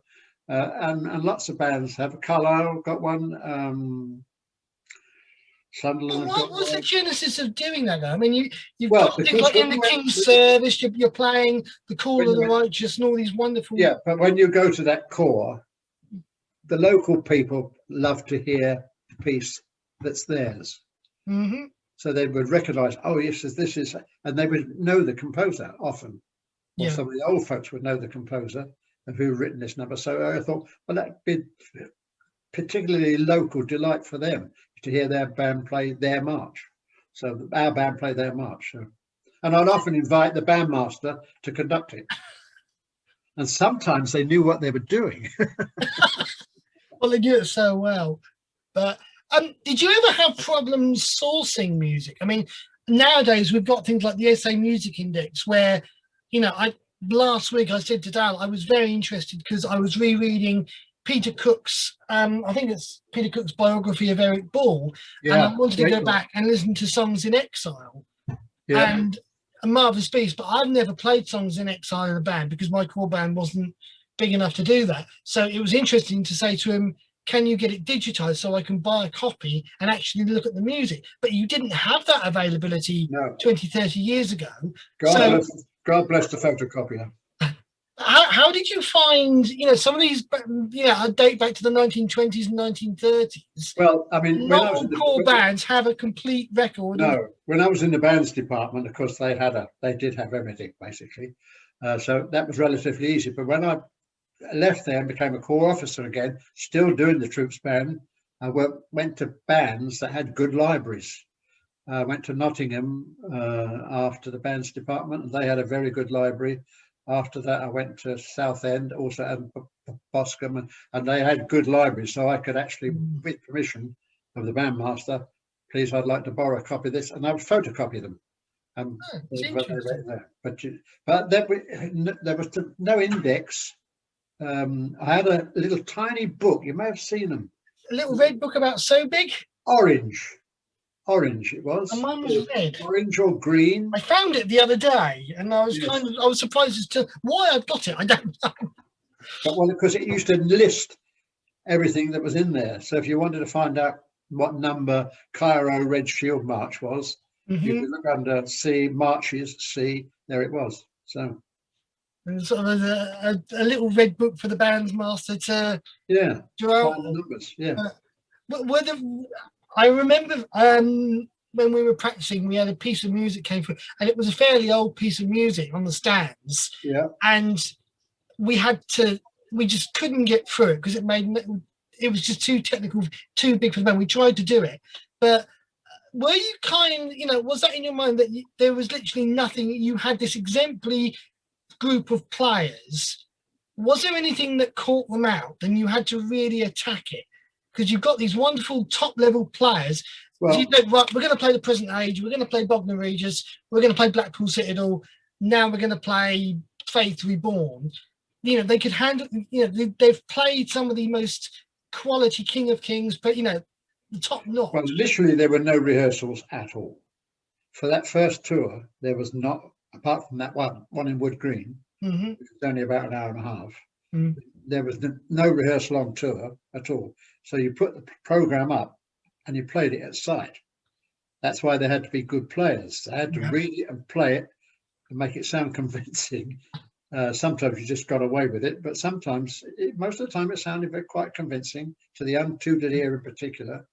And lots of bands have. Carlisle got one. Sunderland have What got was the one. genesis of doing that? Though? I mean, you've Well, got things because like when In you the went, King's Service, you're playing The Call when of you the went, Righteous, and all these wonderful. yeah, but when you go to that corps, the local people love to hear the piece that's theirs. Mm-hmm. So they would recognise, oh yes, this is, and they would know the composer often, or Yeah. some of the old folks would know the composer of who written this number. So I thought, well, that'd be particularly local delight for them to hear their band play their march. So our band play their march. So, and I'd often invite the bandmaster to conduct it. And sometimes they knew what they were doing. Well, they do it so well. But did you ever have problems sourcing music? I mean, nowadays we've got things like the SA Music Index, where, I last week I said to Dal I was very interested because I was rereading Peter Cook's, I think it's Peter Cook's biography of Eric Ball, and I Yeah, wanted to great go book. back and listen to Songs in Exile. Yeah, And a marvelous piece, but I've never played Songs in Exile in a band because my core band wasn't big enough to do that. So it was interesting to say to him, can you get it digitized so I can buy a copy and actually look at the music? But you didn't have that availability no. 20, 30 years ago. God So bless, God bless the photocopier. how did you find, some of these, date back to the 1920s and 1930s. Well, I mean, when Not I was all in core bands have a complete record of. no, when I was in the bands department, of course, they did have everything basically. So that was relatively easy. But when I left there and became a corps officer again, still doing the troops band, I went to bands that had good libraries. I went to Nottingham after the bands department, and they had a very good library. After that, I went to Southend, also and Boscombe, and they had good libraries, so I could actually, with permission of the bandmaster, please, I'd like to borrow a copy of this, and I would photocopy them. It's interesting. But there was no index. I had a little tiny book. You may have seen them. A little red book about so big. Orange it was. And mine was red. Orange or green. I found it the other day, and I was Yes. I was surprised as to why I got it. I don't know. But well, because it used to list everything that was in there. So if you wanted to find out what number Cairo Red Shield March was, you could look under C, marches, C, there it was. So And sort of a little red book for the band's master to yeah, draw find the numbers. Yeah. But I remember when we were practicing, we had a piece of music came through, and it was a fairly old piece of music on the stands. Yeah. And we just couldn't get through it because it was just too technical, too big for the band. We tried to do it, but were you was that in your mind that there was literally nothing? You had this exemplary group of players. Was there anything that caught them out? Then you had to really attack it because you've got these wonderful top level players. Well, Right, we're going to play the present age. We're going to play Bognor Regis. We're going to play Blackpool Citadel. Now we're going to play Faith Reborn. They could handle. They've played some of the most quality King of Kings, but the top notch. well, literally, there were no rehearsals at all. For that first tour, there was not, apart from that one in Wood Green, which was only about an hour and a half, there was no rehearsal on tour at all. So you put the program up and you played it at sight. That's why they had to be good players. They had to read it and play it and make it sound convincing. Sometimes you just got away with it, but sometimes, most of the time, it sounded quite convincing to the untutored ear in particular.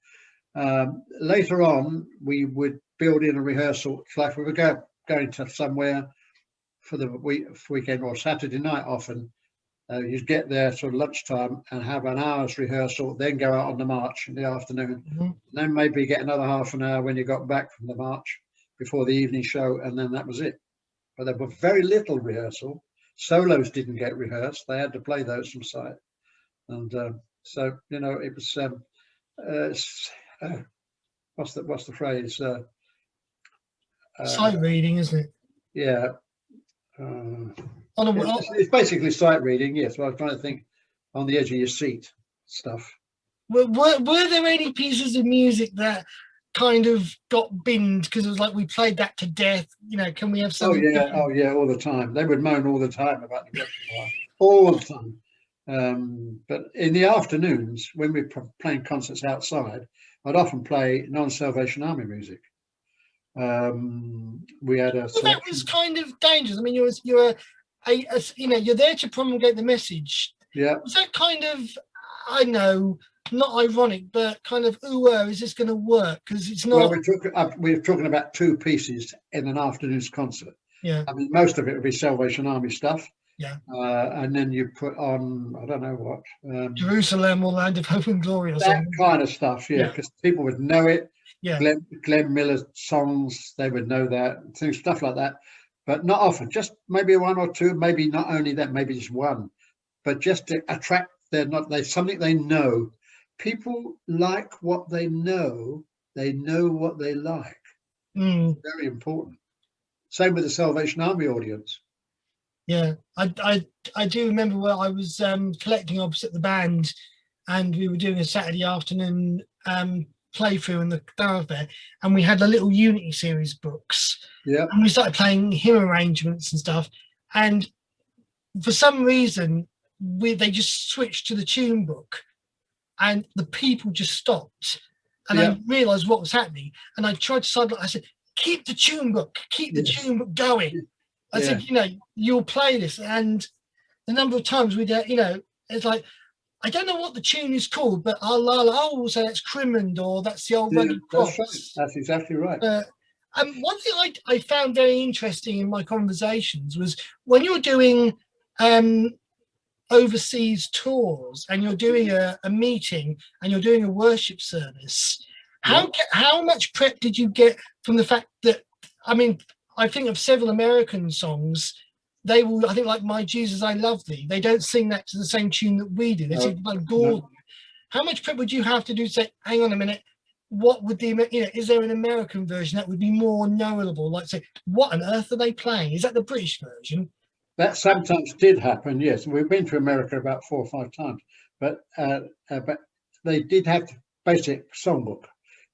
Later on, we would build in a rehearsal, like we were going to somewhere for the weekend or Saturday night often. You'd get there sort of lunchtime and have an hour's rehearsal, then go out on the march in the afternoon. Mhm. Then maybe get another half an hour when you got back from the march before the evening show, and then that was it. But there was very little rehearsal. Solos didn't get rehearsed; they had to play those from sight. And so, you know, it was what's the phrase? Sight reading, isn't it? Yeah, On a, it's basically sight reading. Yes, well, I was trying to think on the edge of your seat stuff. were there any pieces of music that kind of got binned because it was like we played that to death? You know, can we have Oh something yeah, different? oh yeah, all the time. They would moan all the time about the repertoire, all the time. But in the afternoons, when we were playing concerts outside, I'd often play non-Salvation Army music. We had a Well, that selection. was kind of dangerous. I mean, you're you know, you're there to promulgate the message. Yeah, Was that kind of, I know, not ironic, but kind of, is this going to work? Because it's well, not. we're talking about two pieces in an afternoon's concert. Yeah, I mean, most of it would be Salvation Army stuff. yeah. And then you put on, I don't know what, Jerusalem or Land of Hope and Glory or that something. kind of stuff, yeah, Yeah. because people would know it. Yeah. Glenn Miller songs, they would know that, things, stuff like that, but not often. Just maybe one or two, maybe not only that, maybe just one, but just to attract something they know. People like what they know what they like. Mm. Very important. Same with the Salvation Army audience. Yeah, I do remember where I was collecting opposite the band, and we were doing a Saturday afternoon playthrough in the thoroughfare, and we had the little Unity series books, Yeah, and we started playing hymn arrangements and stuff, and for some reason they just switched to the tune book, and the people just stopped, and yeah, I realised what was happening, and I tried to side. I said, "Keep the tune book, keep the yes, tune book going." I yeah, said, you know, you'll play this. And the number of times we get, you know, it's like, I don't know what the tune is called, but I'll say that's Crimond or that's the old yeah. Rugged That's right. Cross. That's exactly right. One thing I found very interesting in my conversations was when you're doing overseas tours and you're doing a meeting and you're doing a worship service, Yeah. how much prep did you get from the fact that, I mean, I think of several American songs, they will, I think, like My Jesus, I Love Thee, they don't sing that to the same tune that we do. They No, sing like no. Gordon. How much prep would you have to do to say, hang on a minute, what would the, you know, is there an American version that would be more knowable? Like say, what on earth are they playing? Is that the British version? That sometimes did happen, yes. We've been to America about 4 or 5 times, but they did have the basic songbook.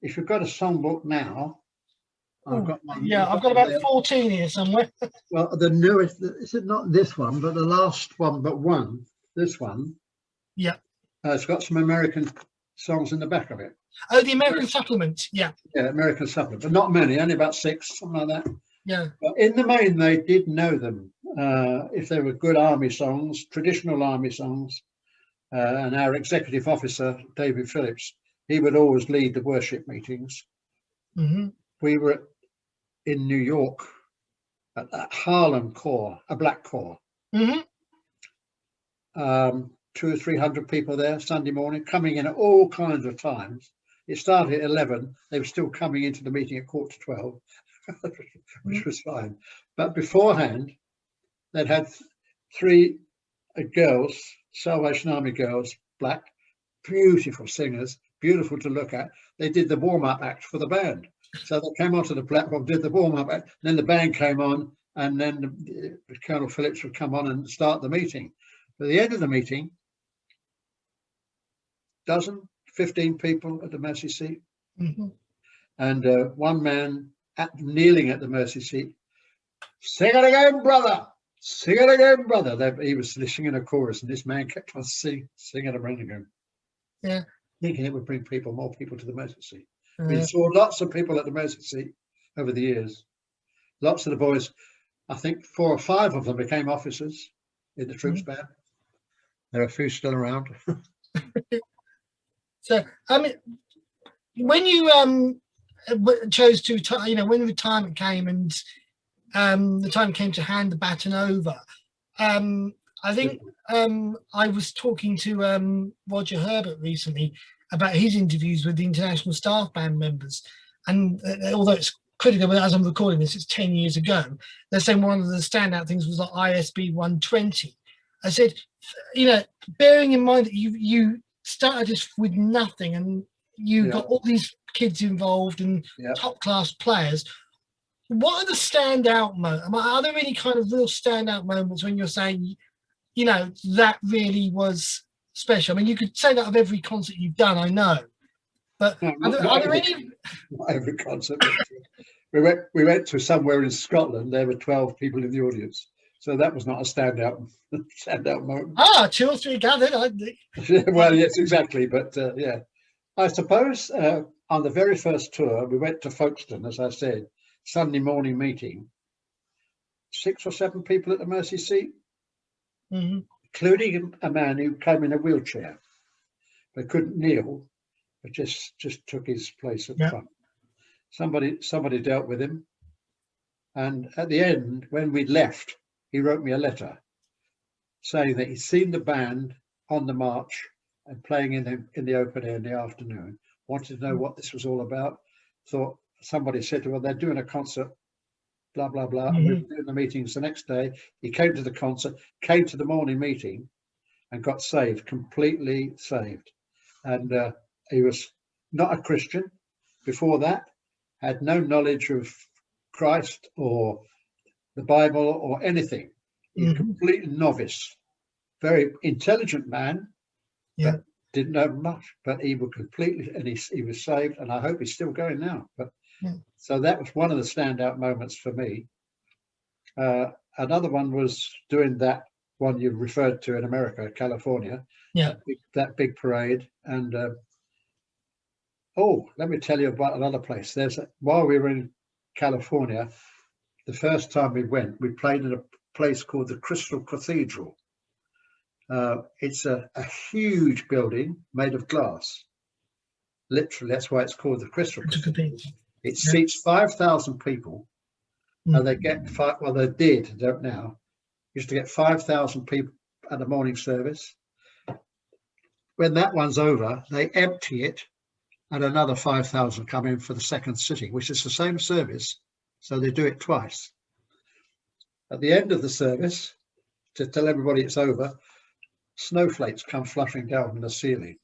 If you've got a songbook now, I've got one. Yeah, I've got about 14 here somewhere. Well, the newest, is it not this one, but the last one, but one, this one. Yeah. It's got some American songs in the back of it. Oh, the American supplement. Yeah. Yeah, American supplement, but not many, only about 6, something like that. Yeah. But in the main, they did know them. If they were good army songs, traditional army songs, and our executive officer, David Phillips, he would always lead the worship meetings. Mm-hmm. We were in New York at that Harlem Corps, a black corps. Mm-hmm. 200 or 300 people there Sunday morning, coming in at all kinds of times. It started at 11. They were still coming into the meeting at 11:45, which was fine. But beforehand, they'd had 3 girls, Salvation Army girls, black, beautiful singers, beautiful to look at. They did the warm-up act for the band. So they came onto the platform, did the warm-up act, then the band came on, and then Colonel Phillips would come on and start the meeting. At the end of the meeting, 15 people at the mercy seat, Mm-hmm. and one man kneeling at the mercy seat, "Sing it again, brother! Sing it again, brother!" He was singing a chorus, and this man kept on singing it around again. Yeah, thinking it would bring more people to the mercy seat. We saw lots of people at the mercy seat over the years. Lots of the boys, I think 4 or 5 of them became officers. in the troops band. There are a few still around. So, I mean, when you chose to, when retirement came and the time came to hand the baton over, I think I was talking to Roger Herbert recently about his interviews with the international staff band members, and although it's critical, but as I'm recording this, it's 10 years ago. They're saying one of the standout things was like ISB 120. I said, bearing in mind that you started this with nothing, and you got all these kids involved and top class players. What are the standout moments? Are there any kind of real standout moments when you're saying, that really was special? I mean, you could say that of every concert you've done, I know, but are there any? Not every concert. We went to somewhere in Scotland. There were 12 people in the audience, so that was not a standout moment. 2 or 3 gathered. Well, yes, exactly. But yeah, I suppose on the very first tour we went to Folkestone, as I said, Sunday morning meeting. 6 or 7 people at the Mercy seat, including a man who came in a wheelchair, but couldn't kneel, but just took his place at the front. Somebody dealt with him, and at the end, when we'd left, he wrote me a letter saying that he'd seen the band on the march and playing in the open air in the afternoon, wanted to know what this was all about. Thought somebody said to him, well, they're doing a concert, blah blah blah, and we were doing the meetings the next day. He came to the concert, came to the morning meeting, and got saved, completely saved. And he was not a Christian before that, had no knowledge of Christ or the Bible or anything. He's a complete novice, very intelligent man, but didn't know much. But he was completely, and he was saved, and I hope he's still going now. But so that was one of the standout moments for me. Another one was doing that one you referred to in America, California. That big parade. And let me tell you about another place. While we were in California, the first time we went, we played in a place called the Crystal Cathedral. It's a huge building made of glass. Literally, that's why it's called the Crystal Cathedral. It seats 5,000 people. And they get they did, don't now, used to get 5,000 people at the morning service. When that one's over, they empty it, and another 5,000 come in for the second sitting, which is the same service, so they do it twice. At the end of the service, to tell everybody it's over, snowflakes come flushing down from the ceiling.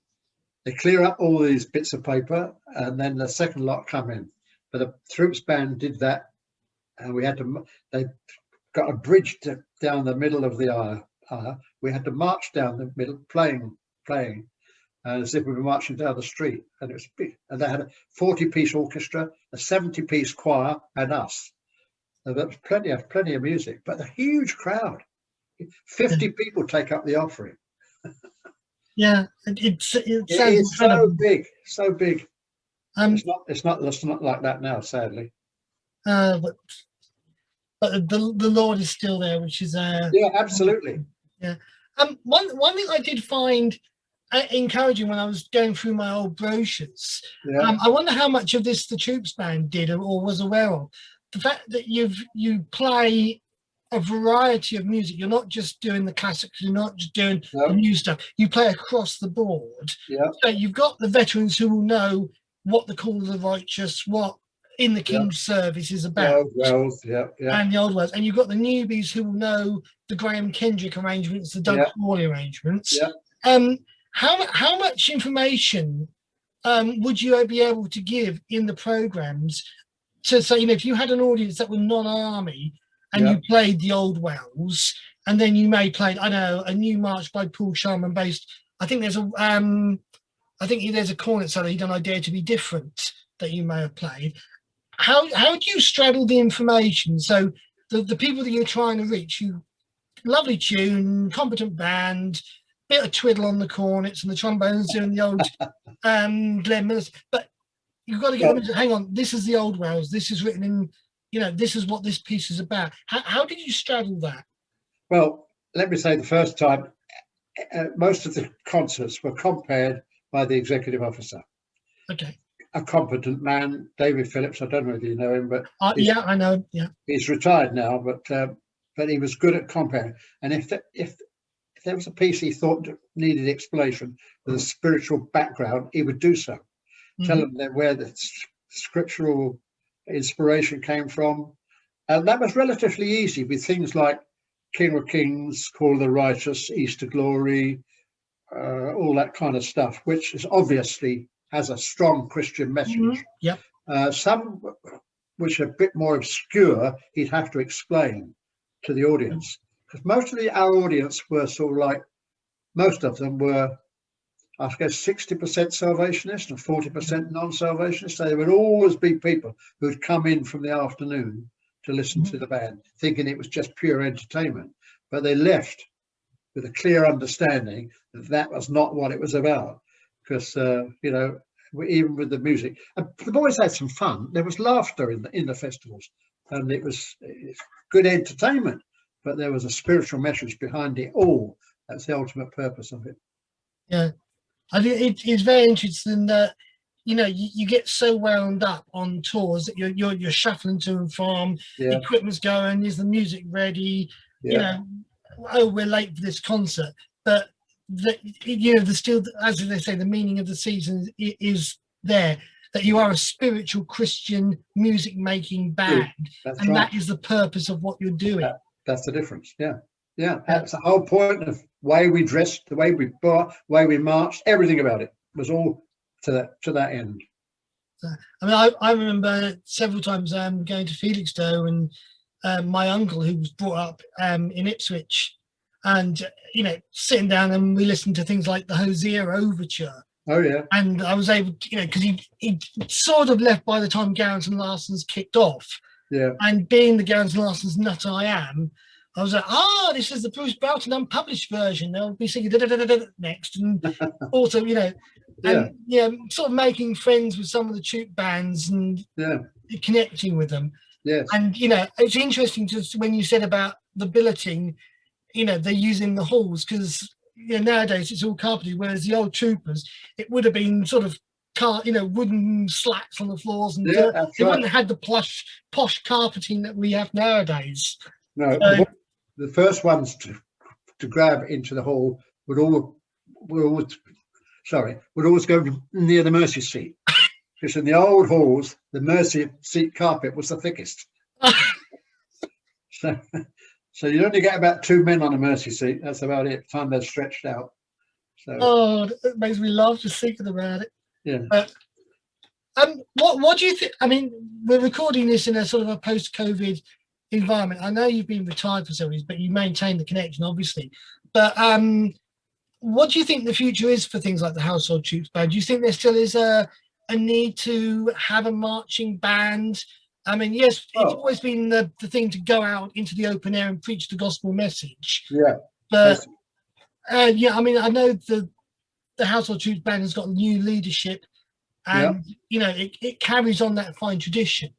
They clear up all these bits of paper, and then the second lot come in. But the troops band did that, and they got a bridge down the middle of the aisle. We had to march down the middle, playing, as if we were marching down the street. And it was big. And they had a 40-piece orchestra, a 70-piece choir, and us. And there was plenty of music, but a huge crowd. 50 people take up the offering. It sounds incredible. So big. It's not like that now, sadly. But the Lord is still there, which is absolutely. One thing I did find encouraging when I was going through my old brochures. I wonder how much of this the Troops Band did or was aware of. The fact that you play a variety of music. You're not just doing the classics. You're not just doing the new stuff. You play across the board. So you've got the veterans who will know what the Call of the Righteous, what In the King's Service is about. And the old words. And you've got the newbies who will know the Graham Kendrick arrangements, the Doug Hawley arrangements. How much information would you be able to give in the programs to say, if you had an audience that were non-army and you played the old Wells, and then you may play, I don't know, a new march by Paul Sharman based. I think there's a cornet solo he done I Dare to Be Different that you may have played. How do you straddle the information? So the people that you're trying to reach, lovely tune, competent band, bit of twiddle on the cornets and the trombones doing the old Glenn Mills, but you've got to get them to hang on. This is the old Wells. This is written in, this is what this piece is about. How did you straddle that? Well, let me say the first time, most of the concerts were compared by the executive officer. Okay. A competent man, David Phillips. I don't know if you know him, but Yeah, I know. Yeah. he's retired now. But he was good at comparing. And if there was a piece he thought needed explanation with a spiritual background, he would do so. Tell them where the scriptural inspiration came from. And that was relatively easy with things like King of Kings, Call of the Righteous, Easter Glory, all that kind of stuff, which is obviously has a strong Christian message. Yep. Some which are a bit more obscure, he'd have to explain to the audience. Because most of our audience were sort of like, most of them were, I guess, 60% Salvationist and 40% non-Salvationist. So there would always be people who'd come in from the afternoon to listen to the band, thinking it was just pure entertainment. But they left with a clear understanding that that was not what it was about. Because, even with the music, and the boys had some fun. There was laughter in the festivals, and it's good entertainment. But there was a spiritual message behind it all. That's the ultimate purpose of it. Yeah, I think it's very interesting that you get so wound up on tours that you're shuffling to and from. Yeah. Equipment's going. Is the music ready? Yeah. Oh, we're late for this concert, but there's still, as they say, the meaning of the season is there. That you are a spiritual Christian music making band, and right. that is the purpose of what you're doing. That's the difference. Yeah. That's the whole point of way we dressed, the way we bought, the way we marched. Everything about it was all to that end. I mean, I remember several times going to Felixstowe, and my uncle, who was brought up in Ipswich, and sitting down, and we listened to things like the Hosea Overture. Oh yeah. And I was able to, because he sort of left by the time Garrett and Larson's kicked off. Yeah. And being the Garrett and Larson's nut I am, I was like, this is the Bruce Broughton unpublished version. They'll be singing next, and also, sort of making friends with some of the troop bands and connecting with them. Yes. And it's interesting when you said about the billeting, they're using the halls, because nowadays it's all carpeted, whereas the old troopers, it would have been sort of wooden slats on the floors, and they wouldn't have had the posh carpeting that we have nowadays. No, the first ones to grab into the hall would always go near the mercy seat, because in the old halls the mercy seat carpet was the thickest. So you only get about 2 men on a mercy seat. That's about it. Time they're stretched out. So it makes me laugh just thinking about it. Yeah. What do you think? I mean, we're recording this in a sort of a post-COVID environment. I know you've been retired for several years, but you maintain the connection, obviously. But what do you think the future is for things like the Household Troops Band? Do you think there still is a need to have a marching band? I mean, yes, it's always been the thing to go out into the open air and preach the gospel message. Yeah. But I mean, I know the Household Troops Band has got new leadership, and it carries on that fine tradition.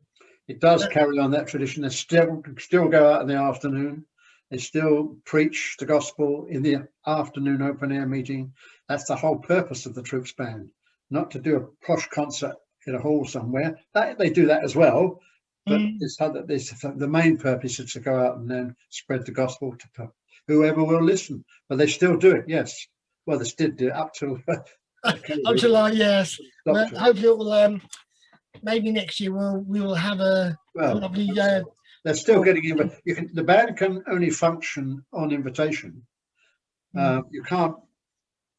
It does carry on that tradition. They still go out in the afternoon. They still preach the gospel in the afternoon open air meeting. That's the whole purpose of the Troops Band, not to do a posh concert in a hall somewhere. They do that as well, but the main purpose is to go out and then spread the gospel to whoever will listen. But they still do it, yes. Well, they did do it up till yes. Well, hopefully it will. Maybe next year we will have a lovely. They're still getting in. The band can only function on invitation. You can't.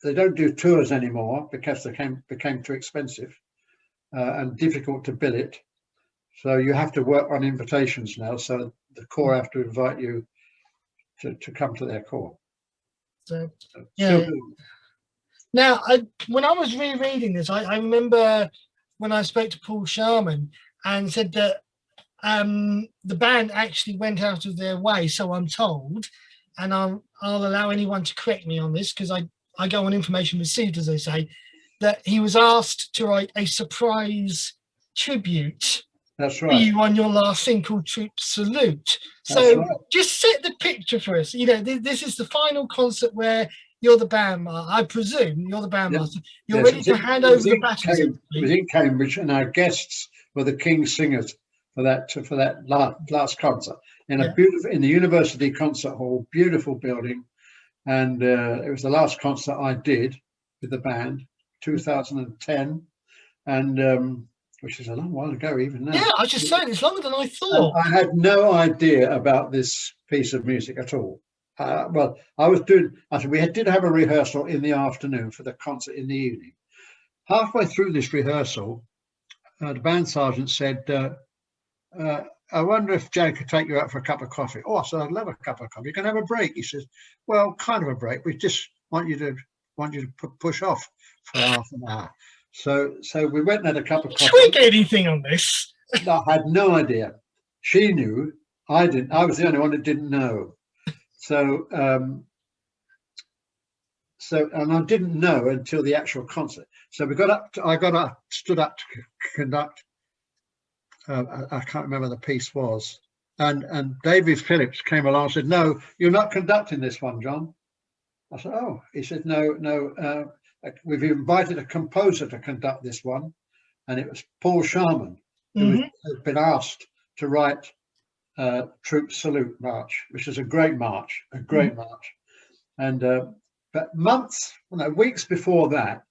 They don't do tours anymore because they became too expensive and difficult to bill it. So you have to work on invitations now. So the corps have to invite you to come to their corps. So now, when I was rereading this, I remember when I spoke to Paul Sharman and said that the band actually went out of their way, so I'm told, and I'll allow anyone to correct me on this, because I go on information received, as they say, that he was asked to write a surprise tribute That's for right. you on your last thing called Troop Salute. That's So right. just set the picture for us. You know, this is the final concert where you're the bandmaster. I presume you're the Yep. bandmaster. You're Yes, ready to hand it over was the in baton, so to It was speak. in Cambridge, and our guests were the King's Singers for that last concert in a Yeah. beautiful in the University Concert Hall, beautiful building, and it was the last concert I did with the band, 2010, and which is a long while ago even Yeah, now. I was just saying it's longer than I And thought. I had no idea about this piece of music at all. Well, we did have a rehearsal in the afternoon for the concert in the evening. Halfway through this rehearsal, the band sergeant said, I wonder if Jan could take you out for a cup of coffee. Oh, I said, I'd love a cup of coffee. You can have a break. He says, well, kind of a break. We just want you to push off for half an hour. So we went and had a cup of coffee. Twig anything on this? I had no idea. She knew. I didn't. I was the only one that didn't know. So and I didn't know until the actual concert. So I stood up to conduct. I can't remember the piece was, and David Phillips came along and said, "No, you're not conducting this one, John." I said, "Oh," he said, "No, we've invited a composer to conduct this one, and it was Paul Sharman, who had been asked to write Troop Salute March, which is a great march, and." But weeks before that,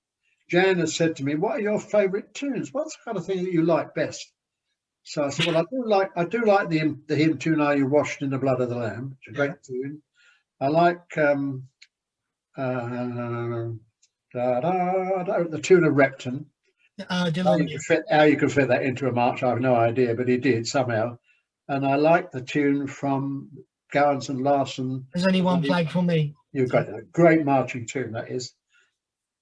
Jan had said to me, "What are your favourite tunes? What's the kind of thing that you like best?" So I said, "Well, I do like the hymn tune, 'Are You Washed in the Blood of the Lamb?' It's a great tune. I like the tune of Repton. How you can fit that into a march, I have no idea, but he did somehow. And I like the tune from Gowans and Larson. There's only one flag for me. You've got a great marching tune, that is."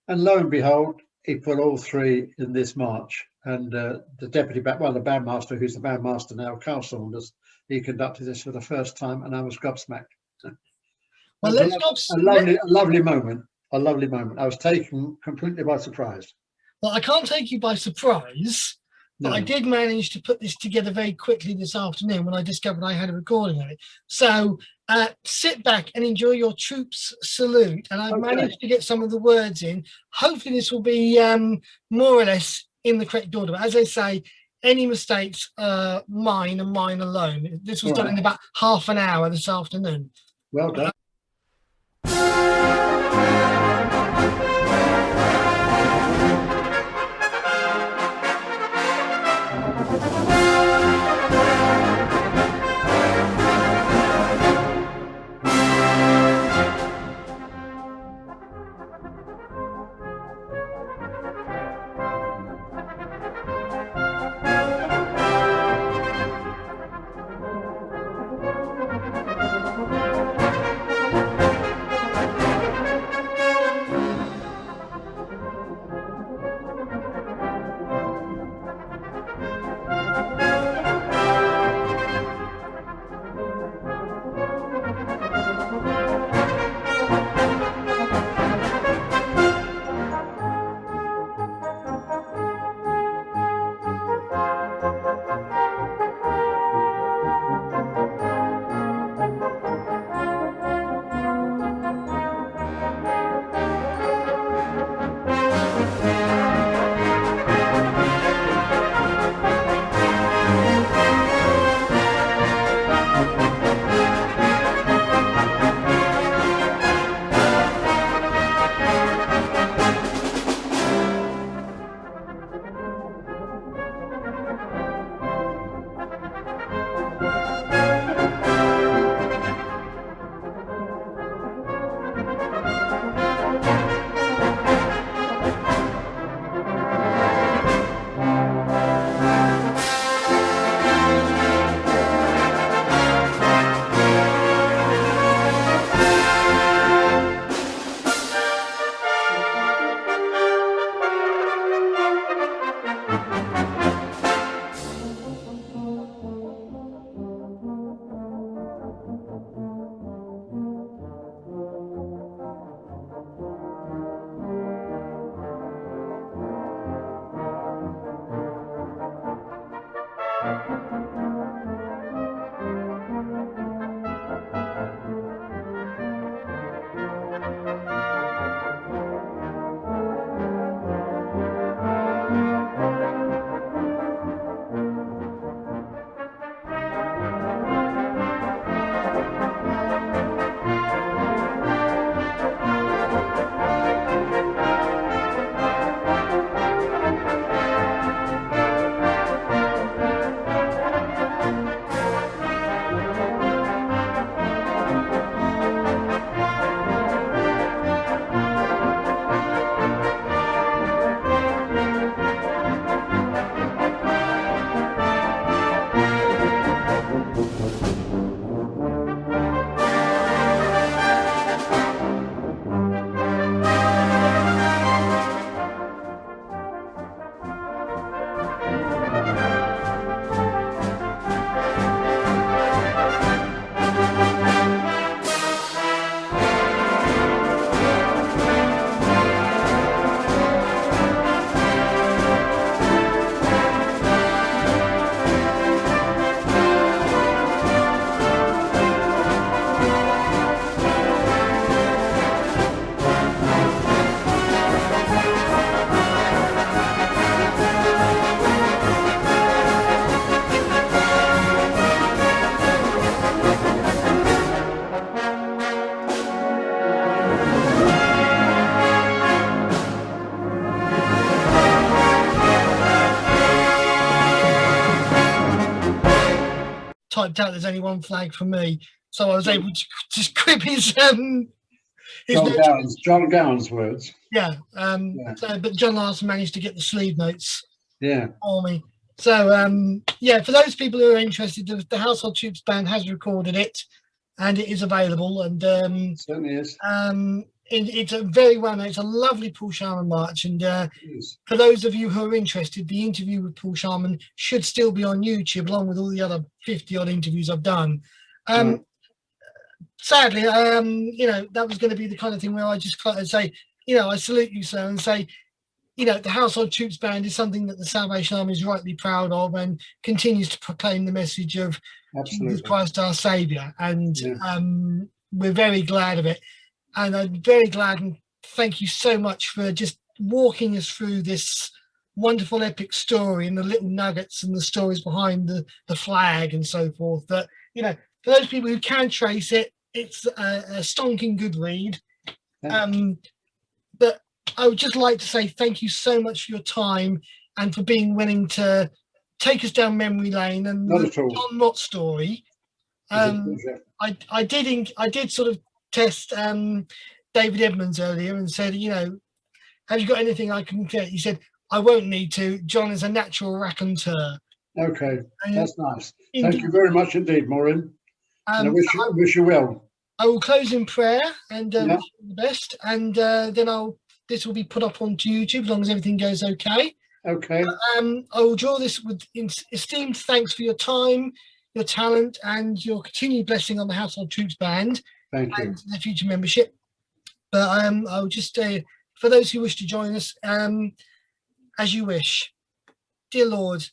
And lo and behold, he put all three in this march. And the bandmaster, who's the bandmaster now, Carl Saunders, he conducted this for the first time, and I was gobsmacked. Well, It was a lovely moment. A lovely moment. I was taken completely by surprise. Well, I can't take you by surprise, but I did manage to put this together very quickly this afternoon when I discovered I had a recording of it. So sit back and enjoy your Troops Salute. And I've managed to get some of the words in. Hopefully this will be more or less in the correct order. But as I say, any mistakes are mine and mine alone. This was done in about half an hour this afternoon. Well done. Typed out there's only one flag for me, so I was able to just grip his John Gowan's words. Yeah. Yeah. So, but John Larson managed to get the sleeve notes Yeah. for me. So yeah, for those people who are interested, the Household Troops Band has recorded it, and it is available. And certainly is. It's a very well known. It's a lovely Paul Sharman march, and for those of you who are interested, the interview with Paul Sharman should still be on YouTube, along with all the other 50 odd interviews I've done. Sadly, you know, that was going to be the kind of thing where I just kind of say, you know, I salute you, sir, and say, you know, the Household Troops Band is something that the Salvation Army is rightly proud of and continues to proclaim the message of Jesus Christ our Saviour. And we're very glad of it. And I'm very glad, and thank you so much for just walking us through this wonderful epic story and the little nuggets and the stories behind the flag and so forth. That, you know, for those people who can trace it, it's a stonking good read. But I would just like to say thank you so much for your time and for being willing to take us down memory lane and the John Mott story. I did sort of test David Edmonds earlier and said, you know, have you got anything I can get? He said, I won't need to. John is a natural raconteur. Okay, that's nice. Thank you very much indeed, Maureen. And I wish you well. I will close in prayer and wish you the best. And then this will be put up onto YouTube as long as everything goes okay. Okay. I will draw this with esteemed thanks for your time, your talent, and your continued blessing on the Household Troops Band. Thank you. And the future membership. But I'll just for those who wish to join us, as you wish. Dear Lord,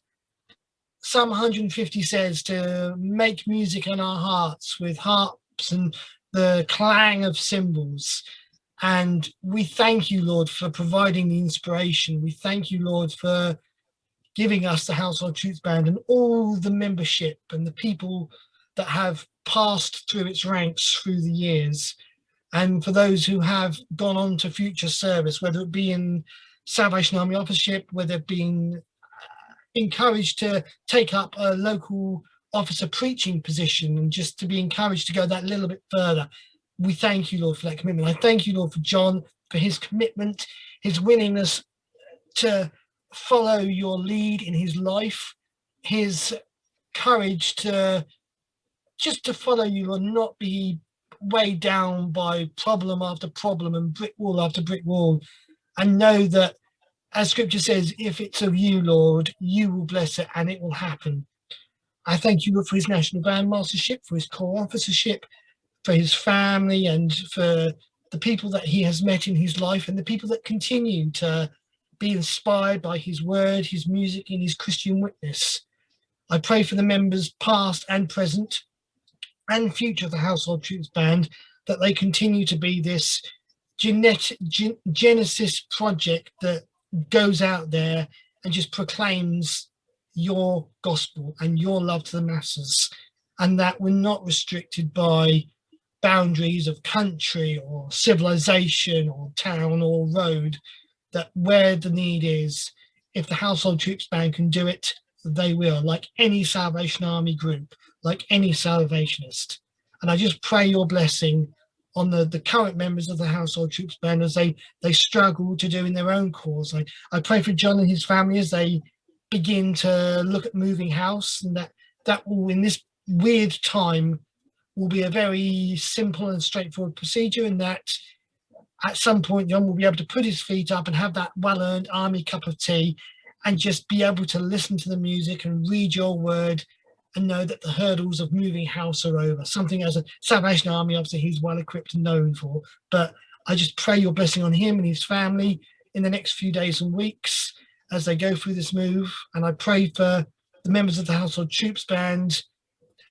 Psalm 150 says to make music in our hearts with harps and the clang of cymbals. And we thank you, Lord, for providing the inspiration. We thank you, Lord, for giving us the Household Troops Band and all the membership and the people that have passed through its ranks through the years. And for those who have gone on to future service, whether it be in Salvation Army officership, whether it being encouraged to take up a local officer preaching position and just to be encouraged to go that little bit further. We thank you, Lord, for that commitment. I thank you, Lord, for John, for his commitment, his willingness to follow your lead in his life, his courage to just to follow you and not be weighed down by problem after problem and brick wall after brick wall, and know that, as scripture says, if it's of you, Lord, you will bless it and it will happen. I thank you, Lord, for his national bandmastership, for his corps officership, for his family, and for the people that he has met in his life and the people that continue to be inspired by his word, his music, and his Christian witness. I pray for the members past and present and future of the Household Troops Band, that they continue to be this Genesis project that goes out there and just proclaims your gospel and your love to the masses, and that we're not restricted by boundaries of country or civilization or town or road, that where the need is, if the Household Troops Band can do it, they will, like any Salvation Army group, like any Salvationist. And I just pray your blessing on the current members of the Household Troops Band as they struggle to do in their own cause. I pray for John and his family as they begin to look at moving house, and that will, in this weird time, will be a very simple and straightforward procedure, and that at some point John will be able to put his feet up and have that well-earned army cup of tea and just be able to listen to the music and read your word and know that the hurdles of moving house are over. Something as a Salvation Army, obviously, he's well equipped and known for. But I just pray your blessing on him and his family in the next few days and weeks as they go through this move. And I pray for the members of the Household Troops Band,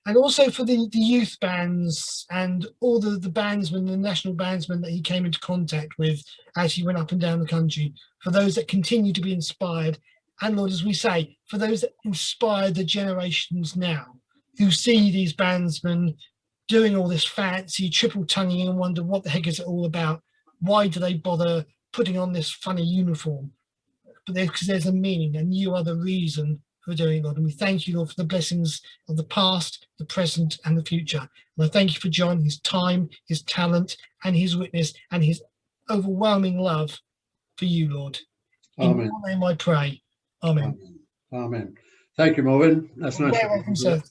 and also for the youth bands and all the bandsmen, the national bandsmen that he came into contact with as he went up and down the country, for those that continue to be inspired. And Lord, as we say, for those that inspire the generations now, who see these bandsmen doing all this fancy triple tonguing and wonder what the heck is it all about? Why do they bother putting on this funny uniform? But because there's a meaning, and you are the reason for doing it, Lord. And we thank you, Lord, for the blessings of the past, the present, and the future. And I thank you for John, his time, his talent, and his witness, and his overwhelming love for you, Lord. Amen. In your name I pray. Amen. Amen. Amen. Thank you, Marvin. That's nice. You're welcome, sir.